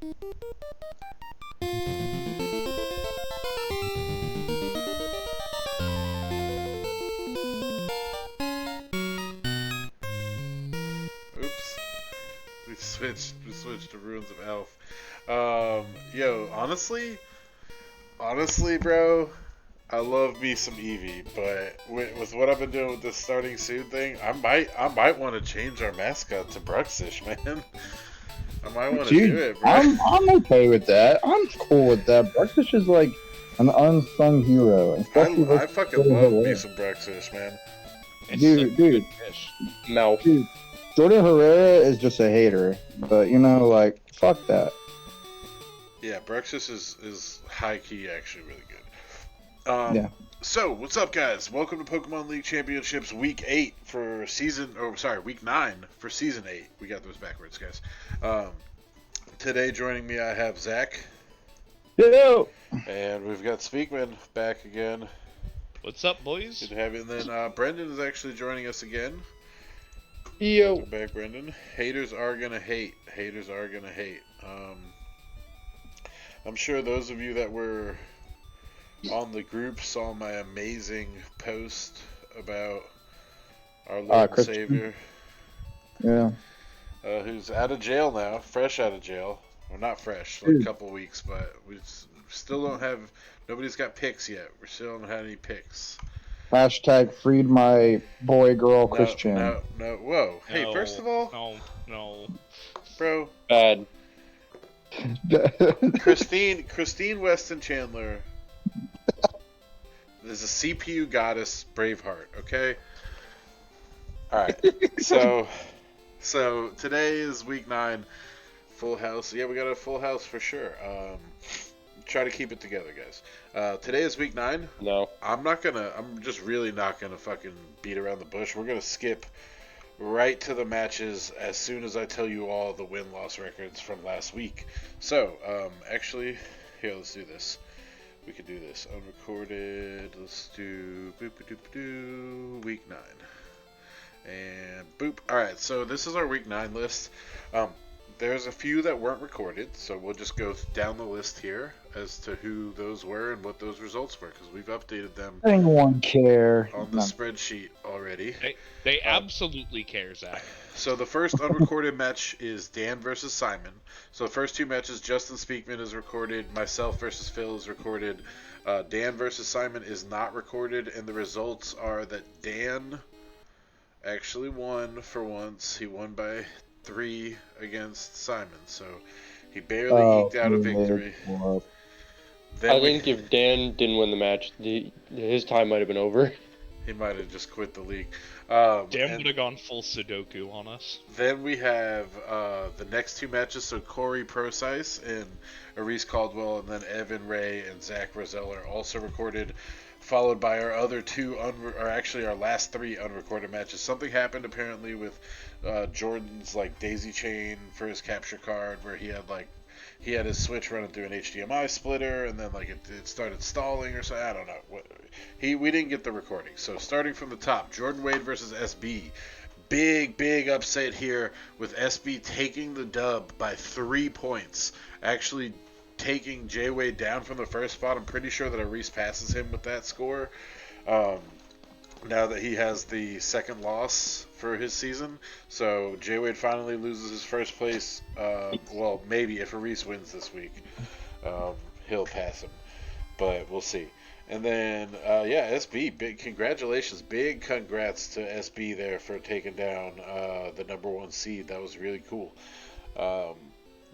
Oops. We switched to Ruins of Elf. Yo, honestly, bro, I love me some Eevee, but with what I've been doing with this starting soon thing, I might want to change our mascot to Bruxish, man. I might want to do it, bro. I'm okay with that. I'm cool with that. Bruxish is like an unsung hero. I fucking love me some Bruxish, man. Dude. No. Dude, Jordan Herrera is just a hater, but like, fuck that. Yeah, Bruxish is high key actually really good. Yeah. So, what's up, guys? Welcome to Pokemon League Championships Week 8 for Week 9 for Season 8. We got those backwards, guys. Today joining me, I have Zach. Yo! And we've got Speakman back again. What's up, boys? Good to have you. And then Brendan is actually joining us again. Yo. Welcome back, Brendan. Haters are gonna hate. I'm sure those of you that were on the group saw my amazing post about our Lord and Savior. Yeah. Who's out of jail now, fresh out of jail. Well, not fresh, like a couple weeks, but we still don't have, nobody's got picks yet. We still don't have any picks. Hashtag freed my boy, girl, Christian. No, whoa. Hey, first of all. No. Bro. Bad. Christine Weston Chandler is a CPU goddess, Braveheart, okay? Alright, so today is week 9, full house. Yeah, we got a full house for sure. Try to keep it together, guys. Today is week 9. No. I'm just really not gonna fucking beat around the bush. We're gonna skip right to the matches as soon as I tell you all the win-loss records from last week. So, actually, here, let's do this. We could do this. Unrecorded. Let's do week 9. And boop. Alright, so this is our week 9 list. There's a few that weren't recorded, so we'll just go down the list here as to who those were and what those results were, because we've updated them Anyone care on the spreadsheet already. They absolutely care, Zach. So the first unrecorded match is Dan versus Simon. So the first two matches, Justin Speakman is recorded, myself versus Phil is recorded, Dan versus Simon is not recorded, and the results are that Dan actually won for once. He won by 3 against Simon, so he barely eked out a victory. I think if Dan didn't win the match, his time might have been over. He might have just quit the league. Dan would have gone full Sudoku on us. Then we have the next two matches, so Corey Procise and Arise Caldwell, and then Evan Ray and Zach Rosell are also recorded, followed by our other two, our last 3 unrecorded matches. Something happened apparently with Jordan's daisy chain for his capture card, where he had his Switch running through an HDMI splitter, and then it started stalling or so. I don't know. We didn't get the recording. So starting from the top, Jordan Wade versus SB. Big upset here with SB taking the dub by 3 points. Actually taking Jay Wade down from the first spot. I'm pretty sure that Arise passes him with that score. Now that he has the second loss for his season. So Jay Wade finally loses his first place. Well, maybe if Arise wins this week, he'll pass him. But we'll see. And then, SB, big congratulations. Big congrats to SB there for taking down the number 1 seed. That was really cool.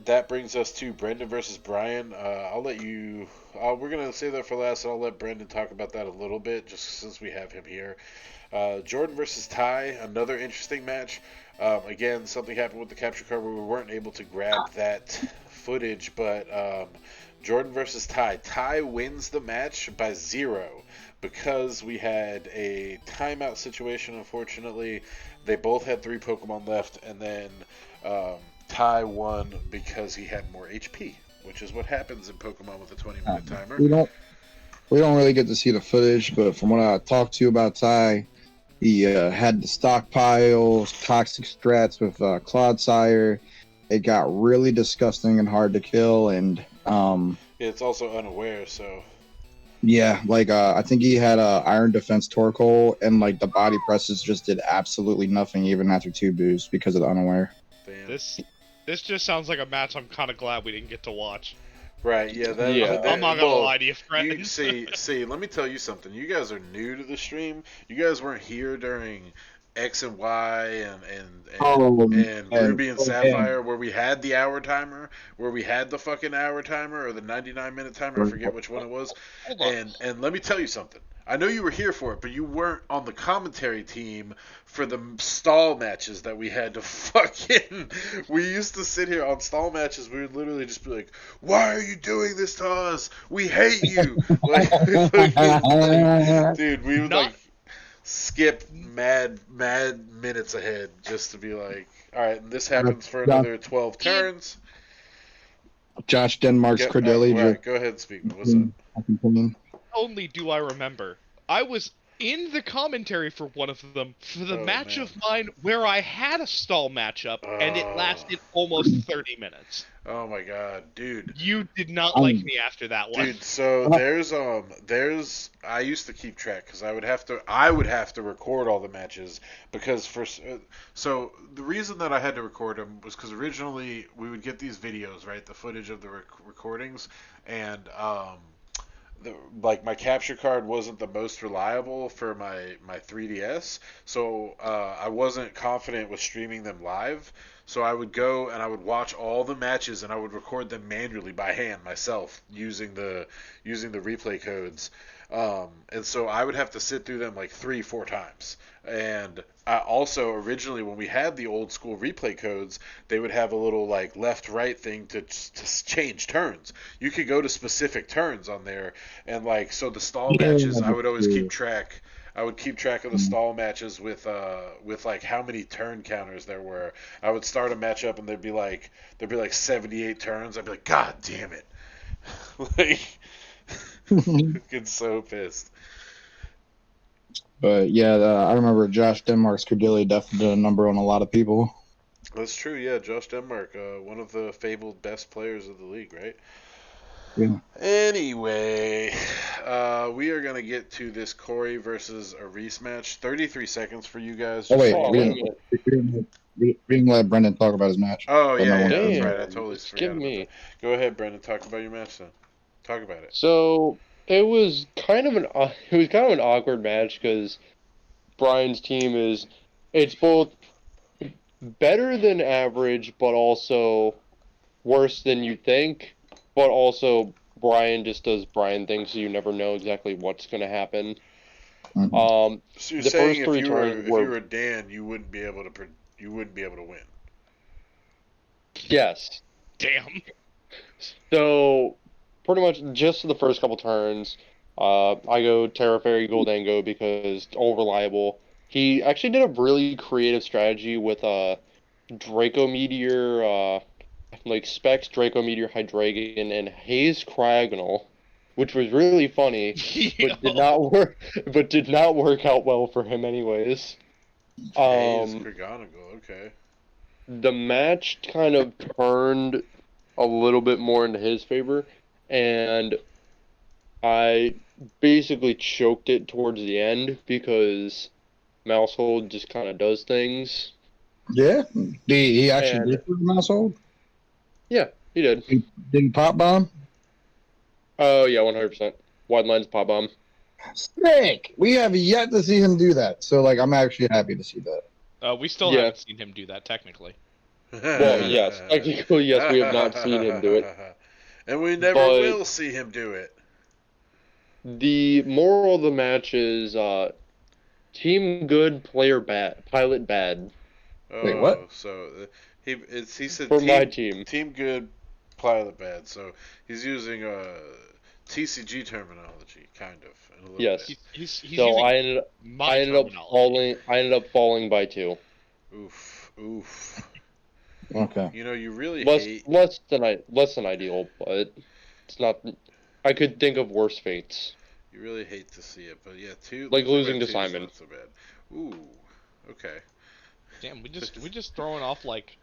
That brings us to Brendan versus Brian. I'll let you... we're going to save that for last, and I'll let Brendan talk about that a little bit, just since we have him here. Jordan versus Ty, another interesting match. Again, something happened with the capture card where we weren't able to grab that footage, but Jordan versus Ty. Ty wins the match by 0 because we had a timeout situation, unfortunately. They both had 3 Pokemon left, and then... Ty won because he had more HP, which is what happens in Pokemon with a 20-minute timer. We don't really get to see the footage, but from what I talked to you about Ty, he had the stockpile toxic strats with Clodsire, it got really disgusting and hard to kill, and it's also unaware, so. Yeah, like I think he had a iron defense torque hole, and like the body presses just did absolutely nothing even after 2 boosts because of the unaware. Damn. This just sounds like a match I'm kind of glad we didn't get to watch. Right, yeah. I'm not gonna lie to you, friends. See, let me tell you something. You guys are new to the stream. You guys weren't here during X and Y and Ruby and Sapphire where we had the hour timer, where we had the fucking hour timer or the 99-minute timer. I forget which one it was. And let me tell you something. I know you were here for it, but you weren't on the commentary team for the stall matches that we had to fucking. We used to sit here on stall matches. We would literally just be like, "Why are you doing this to us? We hate you!" like, dude, we would like skip mad minutes ahead just to be like, "All right, this happens for another 12 turns." Josh Denmark's Credilli. Right, go ahead and speak. What's up? Only do I remember, I was in the commentary for one of them for the match of mine where I had a stall matchup and it lasted almost 30 minutes. Oh my god, dude. You did not like me after that one. Dude, so there's I used to keep track cuz I would have to record all the matches because so the reason that I had to record them was cuz originally we would get these videos, right? The footage of the recordings, and like my capture card wasn't the most reliable for my 3DS, so I wasn't confident with streaming them live. So I would go and I would watch all the matches and I would record them manually by hand myself using the replay codes. And so I would have to sit through them like 3-4 times. And I also originally when we had the old school replay codes, they would have a little like left right thing to change turns. You could go to specific turns on there, and like so the stall matches I would always keep track. I would keep track of the stall matches with like how many turn counters there were. I would start a match up and there'd be like 78 turns. I'd be like, God damn it. Like get so pissed. But yeah, I remember Josh Denmark's Credilli definitely did a number on a lot of people. That's true, yeah. Josh Denmark, one of the fabled best players of the league, right? Yeah. Anyway, we are going to get to this Corey versus Aris match. 33 seconds for you guys. Oh, wait, we didn't let Brendan talk about his match. Oh, yeah, that's right. I totally forgot about that. Go ahead, Brendan. Talk about your match then. Talk about it. So, it was kind of an awkward match because Brian's team it's both better than average, but also worse than you think. But also, Brian just does Brian things, so you never know exactly what's going to happen. So you're saying if you were Dan, you wouldn't be able to win. Yes. Damn. So, pretty much just the first couple turns, I go Terra Fairy Goldango because all reliable. He actually did a really creative strategy with Draco Meteor, like Specs, Draco Meteor, Hydreigon, and Haze Cryogonal, which was really funny, but did not work out well for him anyways. Haze Cryogonal, okay. The match kind of turned a little bit more into his favor, and I basically choked it towards the end because Mousehold just kind of does things. Yeah? He actually did for the Mousehold? Yeah, he did. Did he pop bomb? Oh, yeah, 100%. Wide lines pop bomb. Sick! We have yet to see him do that, so like I'm actually happy to see that. We still haven't seen him do that, technically. Well, yes. Technically, yes, we have not seen him do it. And we never will see him do it. The moral of the match is team good, player bad, pilot bad. Oh, wait, what? So he said for my team. Team good, pilot bad. So he's using TCG terminology, kind of. In a little yes. Bit. He's so I ended up falling by 2. Oof. Okay. You know, you really less than ideal, but it's not. I could think of worse fates. You really hate to see it, but yeah, like losing to Simon. Not so bad. Ooh, okay. Damn, we just throwing off like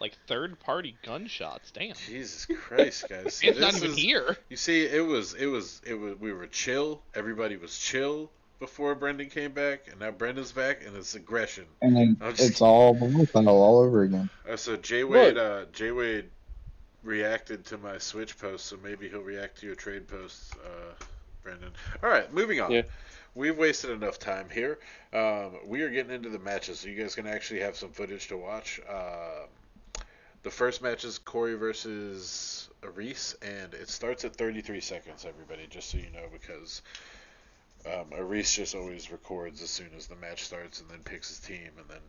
like third-party gunshots. Damn. Jesus Christ, guys. See, It's not even here. You see, it was. We were chill. Everybody was chill before Brendan came back, and now Brendan's back, and it's aggression. And then it's all volatile all over again. So Jay Wade reacted to my Switch post, so maybe he'll react to your trade posts, Brendan. All right, moving on. Yeah. We've wasted enough time here. We are getting into the matches, so you guys can actually have some footage to watch. The first match is Corey versus Aris, and it starts at 33 seconds, everybody, just so you know, because Aris just always records as soon as the match starts and then picks his team, and then,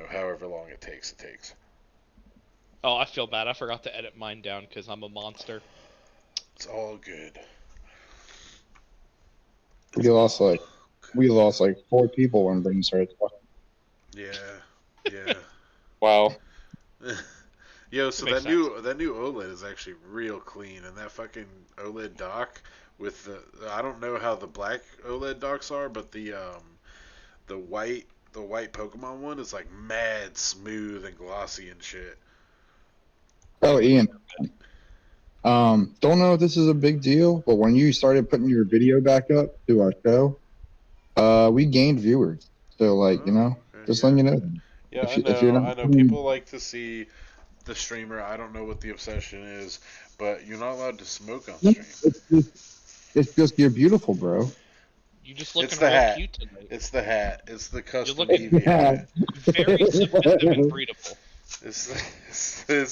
however long it takes, it takes. Oh, I feel bad. I forgot to edit mine down because I'm a monster. It's all good. We lost like 4 people when Brendan started talking. Yeah. Wow. Yo, so Makes that new OLED is actually real clean, and that fucking OLED dock with I don't know how the black OLED docks are, but the white Pokemon one is like mad smooth and glossy and shit. Oh, Ian. Don't know if this is a big deal, but when you started putting your video back up to our show, we gained viewers. So, just letting you know. Yeah, If you're not I know. People like to see the streamer. I don't know what the obsession is, but you're not allowed to smoke on stream. It's just you're beautiful, bro. You just looking It's the real hat. cute tonight. It's the hat. It's the custom looking- Eevee hat. Very submissive and breedable. It's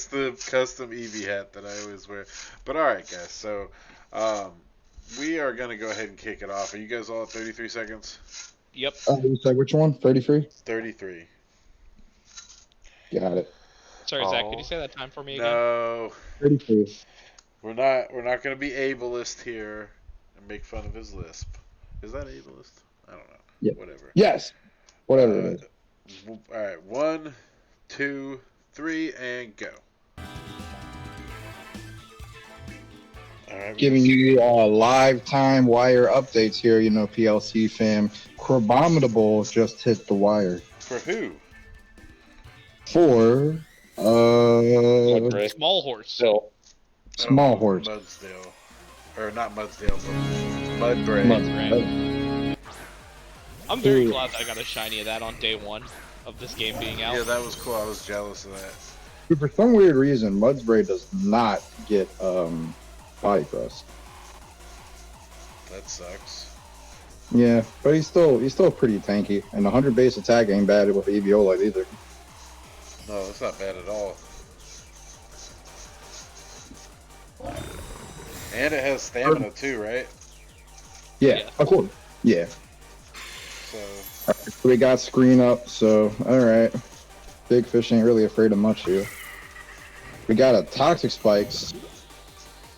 the custom Eevee hat that I always wear. But alright, guys. So, we are going to go ahead and kick it off. Are you guys all at 33 seconds? Yep. You said which one? 33? 33. Got it. Sorry, Zach. Could you say that time for me again? No. 33. We're not going to be ableist here and make fun of his lisp. Is that ableist? I don't know. Yeah. Whatever. Yes. Whatever it is. Alright, 1, 2, 3, and go. Alright, Giving you live time wire updates here, PLC fam. Chronometerable just hit the wire. For who? For Small horse. Still. Small horse. Mudsdale. Or not Mudsdale, but Mudbray. Mudbray. I'm very glad that I got a shiny of that on day 1 of this game being out. Yeah, that was cool. I was jealous of that. Dude, for some weird reason, Mudspray does not get body crust. That sucks. Yeah, but he's still pretty tanky, and 100 base attack ain't bad with Eviolite either. No, that's not bad at all. And it has stamina too, right? Yeah, of course. Yeah. So Alright, so we got screen up, so alright. Big Fish ain't really afraid of much here. We got a Toxic Spikes.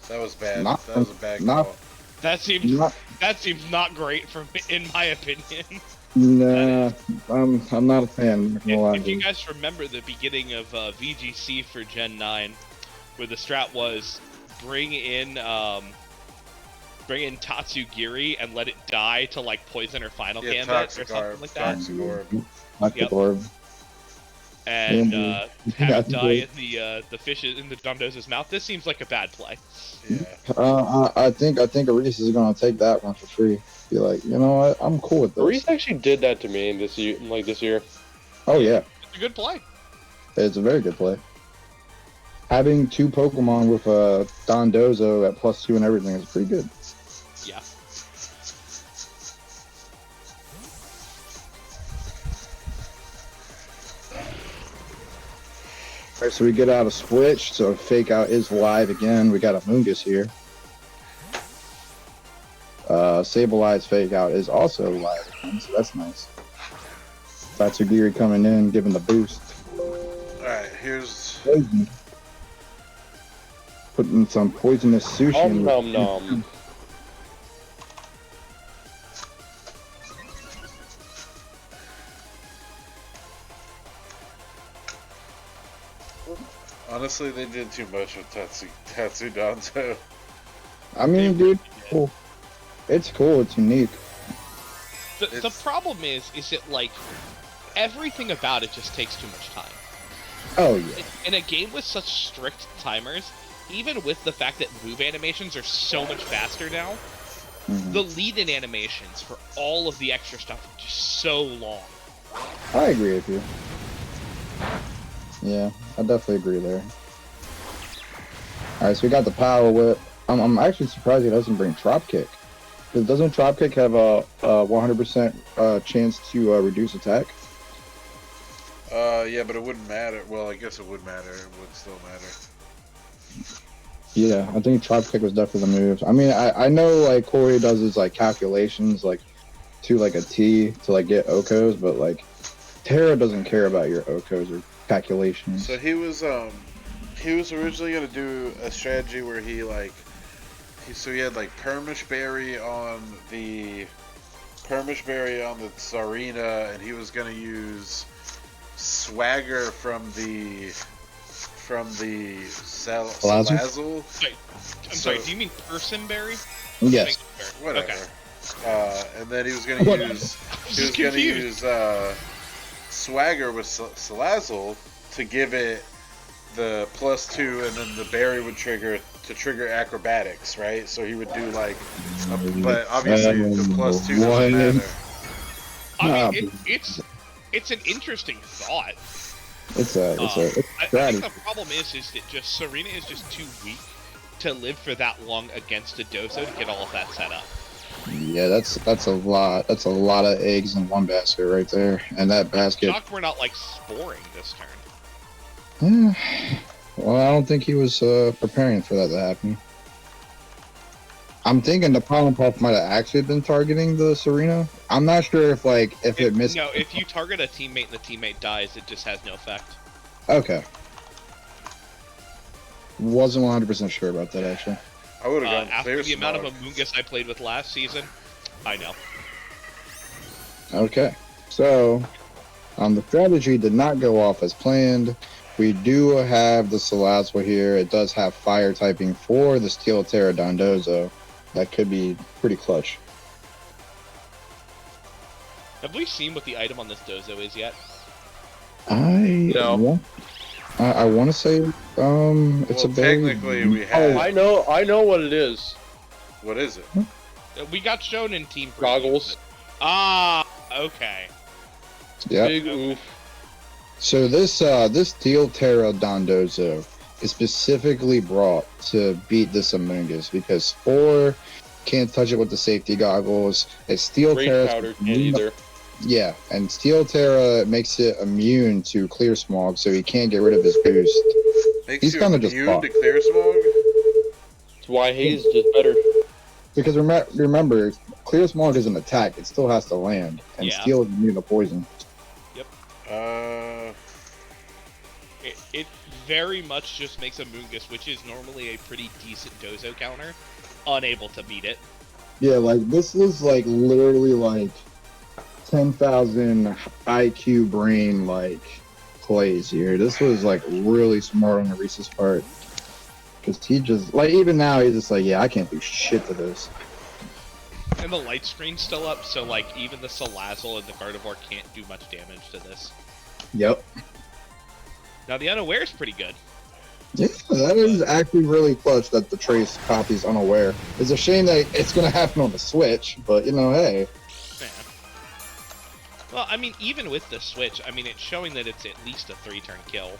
that was bad. Not- That was a bad not- call. That seems not great in my opinion. Nah, I'm not a fan. I'm not gonna lie If to you you. guys remember the beginning of VGC for Gen 9, where the strat was bring in Tatsugiri and let it die to like poison or final Yeah, gambit or Toxic something Orb. like that, Toxic Orb. Toxic Yep. Orb. and Yeah, have it yeah, die in the fish in the Dondoza's mouth. This seems like a bad play. Yeah. I think Reese is gonna take that one for free. Be like, you know what? I'm cool with this. Reese actually did that to me this year. Oh yeah, It's a good play. it's a very good play. Having 2 Pokemon with Dondozo at +2 and everything is pretty good. Yeah. Alright, so we get out a switch, so Fake Out is live again. We got a Moongus here. Sableye Fake Out is also live again, so that's nice. Tatsugiri coming in, giving the boost. Alright, here's Poison. Putting some poisonous sushi in Nom nom nom. honestly they did too much with Tatsu Danzo. I mean, dude, cool. It's cool. It's unique. The problem is it like everything about it just takes too much time. Oh yeah. In a game with such strict timers, even with the fact that move animations are so much faster now, the lead-in animations for all of the extra stuff are just so long. I agree with you. Yeah, I definitely agree there. All right, so we got the power whip. I'm actually surprised he doesn't bring drop kick. Because doesn't drop kick have a 100% chance to reduce attack? Yeah, but it wouldn't matter. Well, I guess it would matter. It would still matter. Yeah, I think drop kick was definitely the move. I mean, I know like Corey does his like calculations like to like a T to like get Okos, but like Terra doesn't care about your Okos or calculations. So he was originally gonna do a strategy where he had like Permish Berry on the Tsarina, and he was gonna use Swagger from the Salazzle. I'm sorry, do you mean Personberry? Yes. Whatever. Okay. And then he was gonna use Swagger with Salazzle to give it the +2, and then the berry would trigger acrobatics, right? So he would do like, but obviously the +2 doesn't matter. I mean, it's an interesting thought. It's I think the problem is that just Serena is just too weak to live for that long against a Dozo to get all of that set up. Yeah, that's a lot. That's a lot of eggs in one basket right there, and that basket. Shocked we're not like sporing this turn. Yeah. Well, I don't think he was preparing for that to happen. I'm thinking the Pollen Puff might have actually been targeting the Serena. I'm not sure if it missed. No, if you target a teammate and the teammate dies, it just has no effect. Okay. Wasn't 100% sure about that actually. I would have gone after the Clear amount of Smog. Amoonguss I played with last season, I know. Okay. So, the strategy did not go off as planned. We do have the Salazzle here. It does have fire typing for the Steel Pterodondozo. That could be pretty clutch. Have we seen what the item on this Dozo is yet? No. I want to say it's a berry. Technically, we have. I know what it is. What is it? We got shown in Team Preview, Goggles. but- Ah, okay. Yeah. Big oof. So this Steel Pterodondozo is specifically brought to beat this Amoonguss because Spore can't touch it with the safety goggles. It's Steel Great Terra. powder can't either. Yeah, and Steel Terra makes it immune to Clear Smog, so he can't get rid of his boost. Makes He's you kinda just immune fucked. to Clear Smog? That's why Haze is just better. Because remember, Clear Smog is an attack; it still has to land, and Yeah. Steel is immune to poison. It very much just makes Amoonguss, which is normally a pretty decent Dozo counter, unable to beat it. Yeah, like this was like literally like 10,000 IQ brain like plays here. This was like really smart on Arisa's part. Because he just, like, even now he's just like, yeah, I can't do shit to this. And the light screen's still up, so like even the Salazzle and the Gardevoir can't do much damage to this. Yep. Now the Unaware is pretty good. Yeah, that is actually really clutch that the Trace copy's unaware. It's a shame that it's going to happen on the Switch, but you know, hey. Yeah. Well, I mean, even with the Switch, I mean, it's showing that it's at least a 3-turn kill.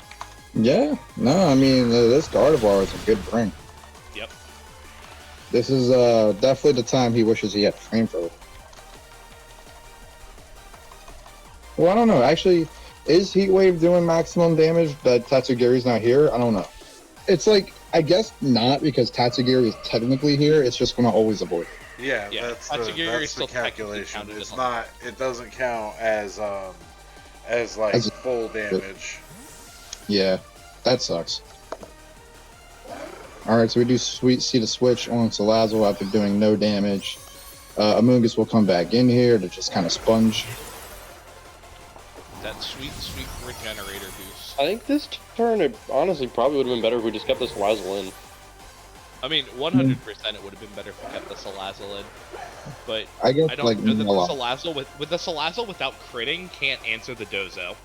Yeah, no, I mean, this Gardevoir is a good bring. Yep. This is definitely the time he wishes he had Flamethrower. Well, I don't know. Actually, is Heat Wave doing maximum damage that Tatsugiri's not here? I don't know. It's like, I guess not, because Tatsugiri is technically here. It's just going to always avoid it. Yeah, Yeah, that's Tatsugiri the is still technically calculation. counted It's as not. It doesn't count as like As- full damage. Yeah, that sucks. Alright, so we do see the switch on Salazzle after doing no damage. Amoonguss will come back in here to just kind of sponge. That sweet, sweet regenerator boost. I think this turn, it honestly probably would have been better if we just kept this Salazzle in. I mean, 100% it would have been better if we kept the Salazzle in. But I guess, I don't like, know that the a lot. Salazzle, with the Salazzle without critting, can't answer the Dozo.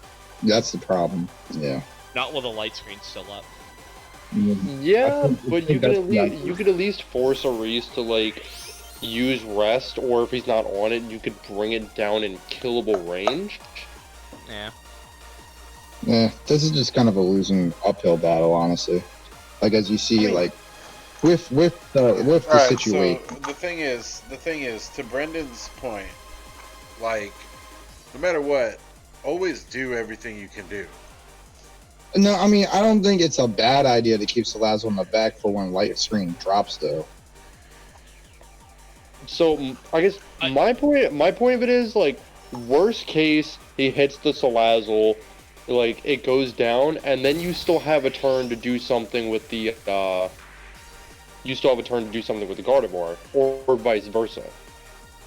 That's the problem. Yeah. Not while the light screen's still up. Yeah, I but think that's the idea. you could at least force a Reese to like use rest, or if he's not on it, you could bring it down in killable range. Yeah. Yeah, this is just kind of a losing uphill battle, honestly. Like as you see, I mean- like with the All right, situation. so the thing is, to Brendan's point, like, no matter what, always do everything you can do. No, I mean I don't think it's a bad idea to keep Salazzle in the back for when light screen drops, though. So I guess my point of it is like, worst case he hits the Salazzle, like it goes down, and then you still have a turn to do something with the Gardevoir, or vice versa.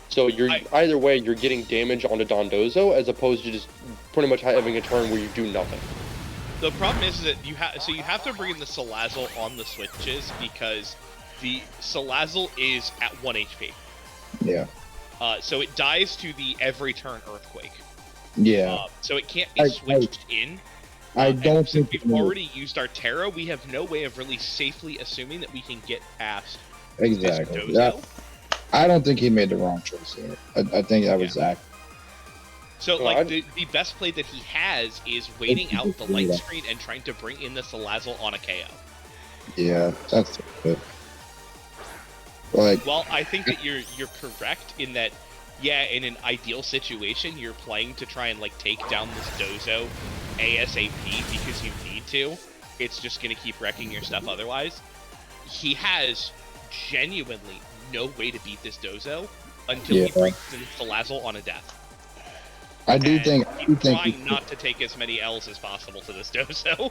So you're either way you're getting damage onto Dondozo as opposed to just pretty much having a turn where you do nothing. The problem is that you have to bring in the Salazzle on the switches because the Salazzle is at 1 HP. Yeah. So it dies to the every turn Earthquake. Yeah. So it can't be switched in. I don't and think since we've already used our Terra, we have no way of really safely assuming that we can get past exactly. this That, Dozo. I don't think he made the wrong choice there. I think that was Zach. So, Well, like, the best play that he has is waiting out the light Yeah. screen and trying to bring in the Salazzle on a KO. Yeah, that's good. Like, Well, I think that you're correct in that, yeah, in an ideal situation, you're playing to try and, like, take down this Dozo ASAP because you need to. It's just going to keep wrecking your stuff otherwise. He has genuinely no way to beat this Dozo until he brings in Salazzle on a death. I do And think he's trying not to take as many L's as possible to this Dozo.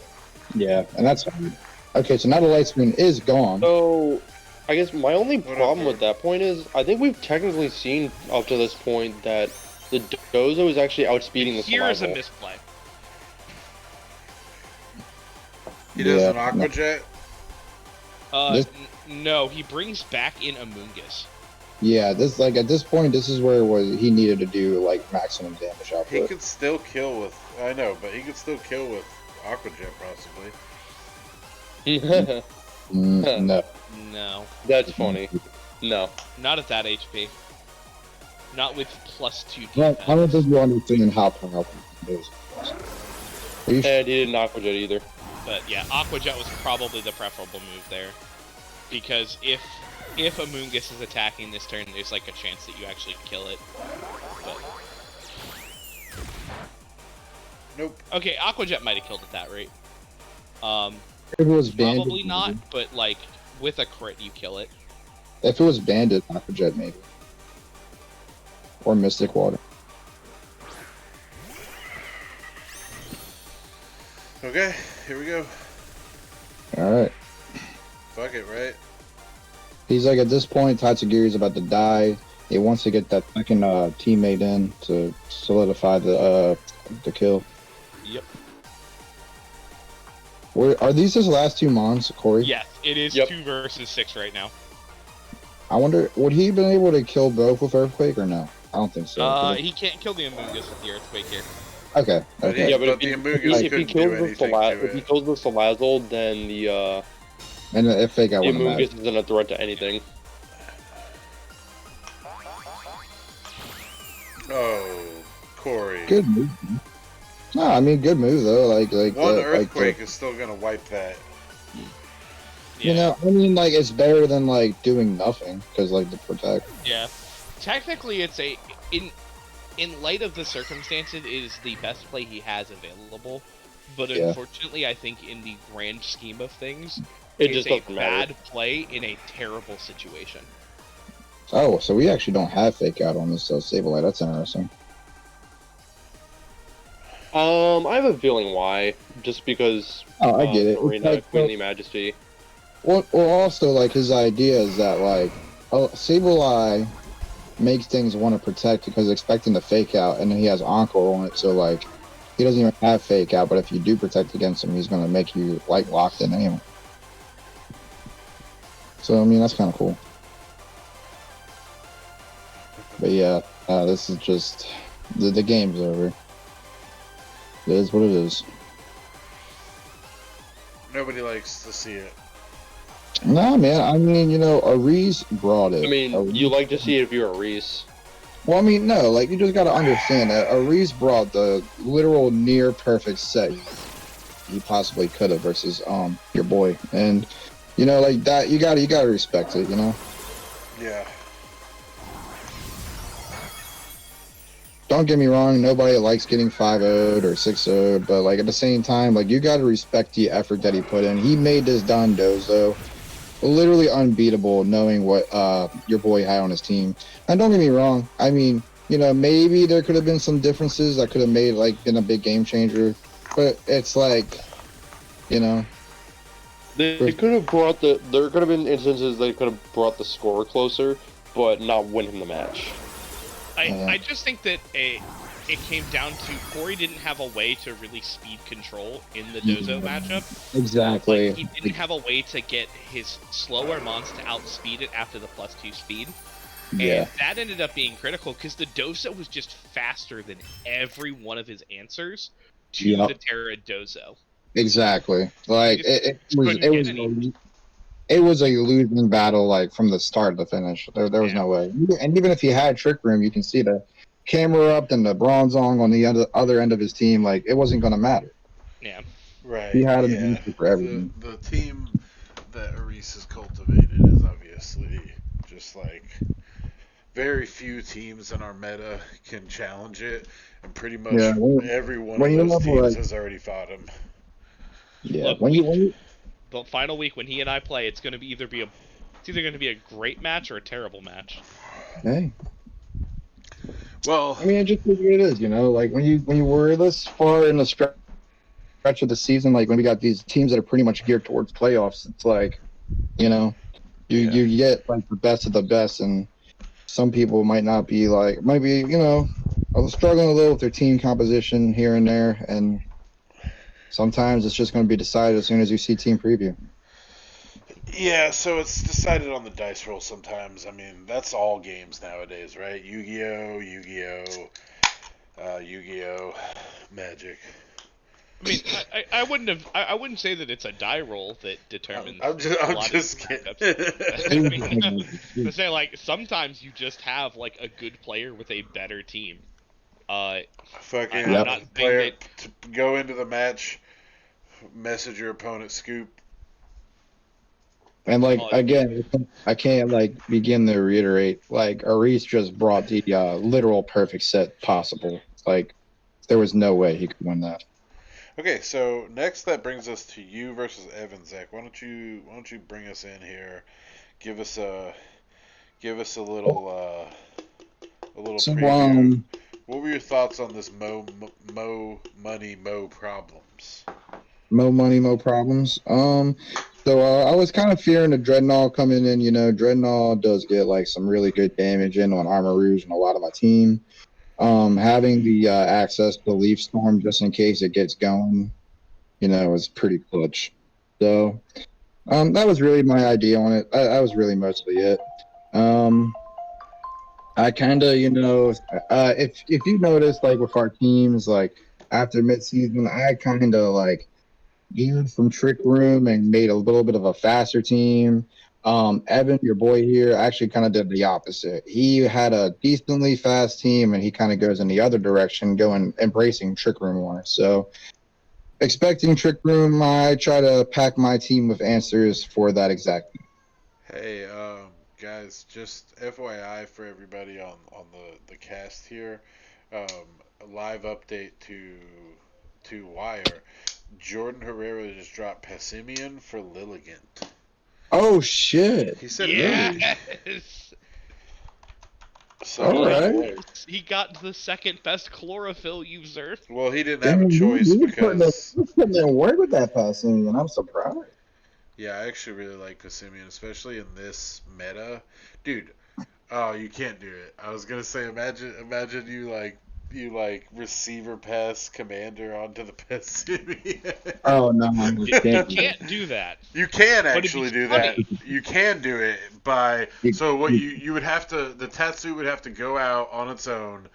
yeah, and that's hard. Okay, so now the light screen is gone. So I guess my only What problem up, with that point is I think we've technically seen up to this point that the Dozo is actually outspeeding the Here's a Salazzle. misplay. He does Yeah, an Aqua Jet. This- No, he brings back in Amoonguss. Yeah, this like at this point, this is where he needed to do like maximum damage He output. could still kill with. I know, but he could still kill with Aqua Jet possibly. No, No, That's funny. No. not at that HP. Not with +2 well, defense. I don't think you understand how powerful it is. Are you And he didn't Aqua Jet either. But yeah, Aqua Jet was probably the preferable move there. Because if Amoonguss is attacking this turn, there's like a chance that you actually kill it. But Nope. okay, Aqua Jet might have killed at that rate. If it was banded, Probably not, but like with a crit you kill it. If it was banded, Aqua Jet maybe, or Mystic Water. Okay, here we go. All right. Fuck it, right? He's like at this point, Tatsugiri's about to die. He wants to get that second teammate in to solidify the kill. Yep. Are these his last two mons, Corey? Yes, it is Yep. 2 versus 6 right now. I wonder, would he been able to kill both with Earthquake or no? I don't think so. He can't kill the Amoonguss with the Earthquake here. Okay. But Okay. he- Yeah, but but the Amoonguss if he couldn't kills do the anything Salazzle, to if he it. kills the Salazzle, then the And if fake out wouldn't matter. Amoonguss isn't a threat to anything. Oh, Corey. Good move. No, I mean good move though. Like One the- Earthquake is still gonna wipe that. You know, I mean, like it's better than like doing nothing because like the protect. Yeah. Technically, it's in light of the circumstances, it is the best play he has available. But Yeah. unfortunately, I think in the grand scheme of things, It it's just a doesn't matter. bad play in a terrible situation. Oh, so we actually don't have fake out on this Sableye. That's interesting. I have a feeling why. Just because. Oh, I get it. It's Arena, like, Queenly Majesty. well, also like his idea is that like Sableye makes things want to protect because expecting the fake out, and then he has Encore on it, so like he doesn't even have fake out. But if you do protect against him, he's gonna make you like locked in anyway. So I mean that's kind of cool. But yeah, this is just the game's over. It is what it is. Nobody likes to see it. Nah, man. I mean, Aries brought it. I mean, you like to see it if you're a Reese. Well, I mean, no, like, you just got to understand that Aries brought the literal near perfect set he possibly could have versus your boy, and like that, you gotta respect it, Yeah. Don't get me wrong, nobody likes getting 5-0'd or 6-0'd, but like at the same time, like you gotta respect the effort that he put in. He made this Don Dozo literally unbeatable, knowing what your boy had on his team. And don't get me wrong, I mean, maybe there could have been some differences that could have made like been a big game changer, but it's like, They could have brought there could have been instances they could have brought the score closer, but not win him the match. I just think that it came down to Corey didn't have a way to really speed control in the Dozo matchup. Exactly. Like, he didn't have a way to get his slower mons to outspeed it after the +2 speed. Yeah. And that ended up being critical because the Dozo was just faster than every one of his answers to Yep. the Terra Dozo. Exactly. Like it couldn't get was any. it was a losing battle, like from the start to the finish. There was Yeah. no way. And even if he had Trick Room, you can see the camera up and the Bronzong on the other end of his team. Like it wasn't going to matter. Yeah. Right. He had him yeah. for everything. The team that Aris has cultivated is obviously just like very few teams in our meta can challenge it, and pretty much every one of those teams has already fought him. Yeah. Look, the final week when he and I play, it's going to either be a great match or a terrible match. Hey. Well, I mean, it just is what it is, Like when you were this far in the stretch of the season, like when we got these teams that are pretty much geared towards playoffs, it's like, you get like the best of the best, and some people might be, struggling a little with their team composition here and there, and sometimes it's just going to be decided as soon as you see team preview. Yeah, so it's decided on the dice roll sometimes. I mean, that's all games nowadays, right? Yu-Gi-Oh, Magic. I mean, I wouldn't say that it's a die roll that determines. I'm just kidding. To say, like, sometimes you just have like a good player with a better team. Fucking I'm not player to go into the match, message your opponent, scoop. And like again, I can't begin to reiterate. Like Aris just brought the literal perfect set possible. Like there was no way he could win that. Okay, so next that brings us to you versus Evan. Zach, why don't you bring us in here? Give us a little preview. What were your thoughts on this Mo problems? Mo money, mo problems. So I was kind of fearing the Dreadnought coming in. Dreadnought does get like some really good damage in on Armor Rouge and a lot of my team. Having the access to Leaf Storm just in case it gets going, is pretty clutch. So that was really my idea on it. That was really mostly it. I kind of, if you notice, like with our teams, like after midseason, I kind of like geared from Trick Room and made a little bit of a faster team. Evan, your boy here, actually kind of did the opposite. He had a decently fast team, and he kind of goes in the other direction, embracing Trick Room more. So, expecting Trick Room, I try to pack my team with answers for that exact thing. Hey, guys, just FYI for everybody on the cast here, a live update to Wire. Jordan Herrera just dropped Pessimian for Lilligant. Oh shit! He said yes. So all right. He got the second best chlorophyll user. Well, he didn't have a choice because putting in work with that passing, and I'm surprised. Yeah, I actually really like Pessimian, especially in this meta, dude. Oh, you can't do it. I was gonna say, imagine you receiver pass commander onto the Pessimian. Oh no, you can't do that. You can actually do that. You can do it by so what you would have to the Tatsu would have to go out on its own,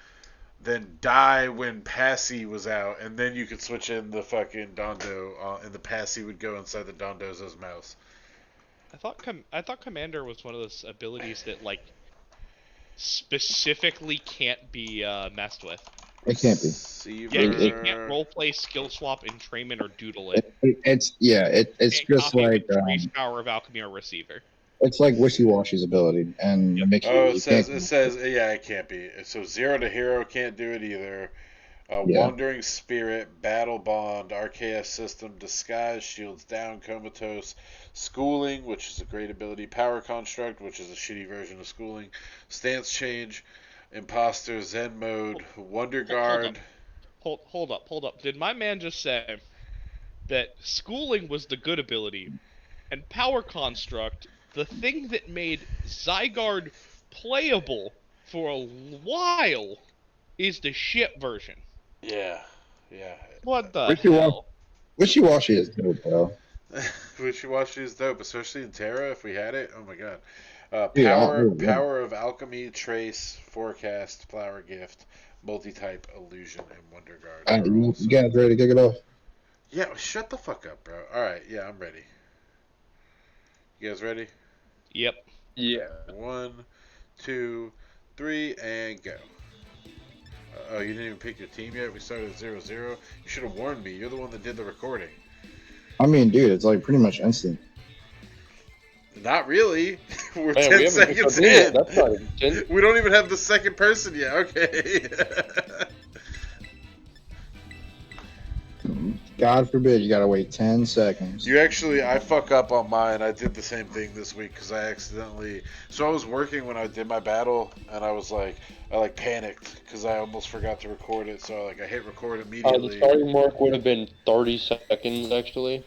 then die when Passy was out, and then you could switch in the fucking Dondo, and the Passy would go inside the Dondozo's mouse. I thought Commander was one of those abilities that like specifically can't be messed with. It can't be. Receiver. Yeah, 'cause you can't roleplay, skill swap, entrainment, or doodle it. It's Can't just copy like with Trace Power of Alchemy or Receiver. it's like Wishy-Washy's ability, and Yep. it makes Oh, you it says can't. yeah, it can't be. So Zero to Hero can't do it either. Yeah. Wandering Spirit, Battle Bond, RKS System, Disguise, Shields Down, Comatose, Schooling, which is a great ability, Power Construct, which is a shitty version of Schooling, Stance Change, Imposter, Zen Mode, Wonder Guard. Hold up. Did my man just say that Schooling was the good ability, and Power Construct, the thing that made Zygarde playable for a while, is the shit version? Yeah. What the Wishy-Washy. hell? Wishy-Washy is dope, though. Wishy-Washy is dope, especially in Terra if we had it. Oh my god. Dude, Power of Alchemy, Trace, Forecast, Flower Gift, Multi-Type, Illusion, and Wonder Guard. You guys ready to kick it off? Yeah, shut the fuck up, bro. Alright, yeah, I'm ready. You guys ready? Yep. Yeah. 1, 2, 3, and go. Oh, you didn't even pick your team yet? We started at 0-0. You should have warned me. You're the one that did the recording. I mean, dude, it's like pretty much instant. Not really. We're Man, 10 seconds in. That's not instant. We don't even have the second person yet. Okay. God forbid you gotta wait 10 seconds. I fuck up on mine. I did the same thing this week because I accidentally. So I was working when I did my battle, and I panicked because I almost forgot to record it. So I hit record The immediately. starting mark would have been 30 seconds, actually.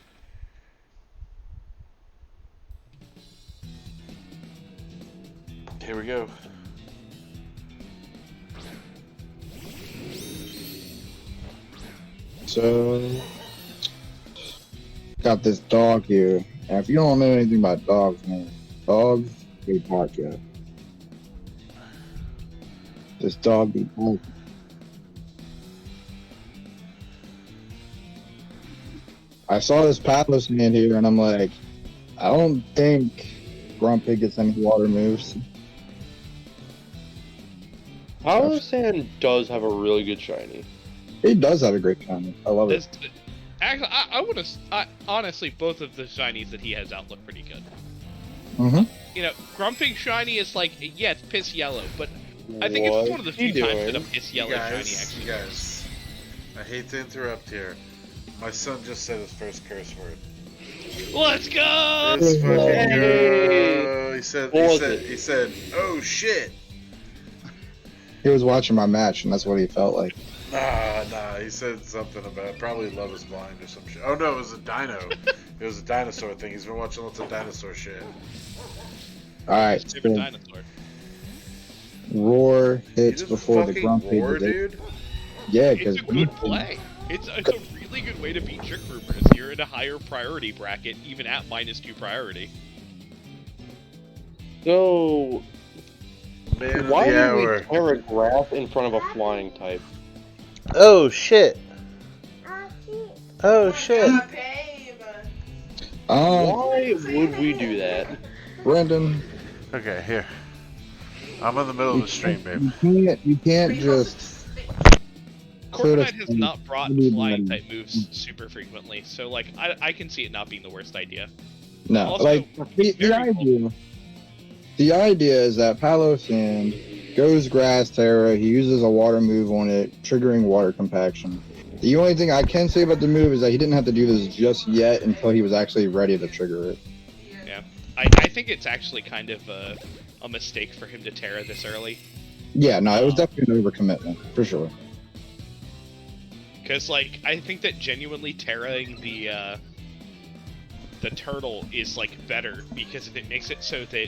Here we go. So, got this dog here. And if you don't know anything about dogs, man, dogs, they bark at. This dog be barking. I saw this Pathos man here, and I'm like, I don't think Grumpy gets any water moves. Power Sand does have a really good shiny. He does have a great shiny. I love it. Actually, honestly, both of the shinies that he has out look pretty good. Mm-hmm. You know, Grumping shiny is like, yeah, it's piss yellow, but I think it's one of the few times that a piss yellow shiny actually guys, I hate to interrupt here. My son just said his first curse word. Let's go! Let's fucking Hey! go! He said, oh shit! He was watching my match, and that's what he felt like. Nah, he said something about probably Love is Blind or some shit. Oh no, it was a dino. It was a dinosaur thing. He's been watching lots of dinosaur shit. Alright, His favorite so dinosaur. Roar He hits just before the fucking Grumpy. roar, dude. Yeah, It's because a good play. It's a really good way to beat Trick Roomers. You're in a higher priority bracket, even at -2 priority. So, Man of why the do hour. we tear a graph in front of a flying type? Oh shit. Oh shit. Why would we do that? Brendan, Okay, here. I'm in the middle of the stream, babe. you can't just Corviknight has Could- not brought Could- flying type moves super frequently, so like I can see it not being the worst idea. no. Also, Like the very idea. The idea is that Palosand goes grass Terra. He uses a water move on it, triggering water compaction. The only thing I can say about the move is that he didn't have to do this just yet until he was actually ready to trigger it. Yeah, I think it's actually kind of a mistake for him to Terra this early. Yeah, no, it was definitely an overcommitment for sure. Because, like, I think that genuinely Terraing the turtle is, like, better, because it makes it so that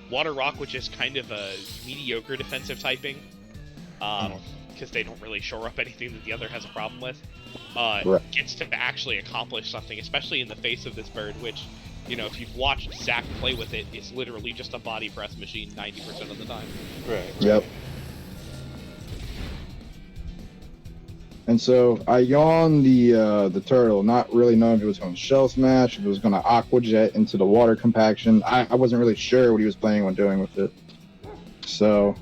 Water Rock, which is kind of a mediocre defensive typing, because they don't really shore up anything that the other has a problem with, Right. gets to actually accomplish something, especially in the face of this bird, which, you know, if you've watched Zach play with it, it's literally just a body press machine 90% of the time. Right. Yep. And so I yawned the turtle, not really knowing if it was going to shell smash, if it was going to aqua jet into the water compaction. I wasn't really sure what he was planning on doing with it. So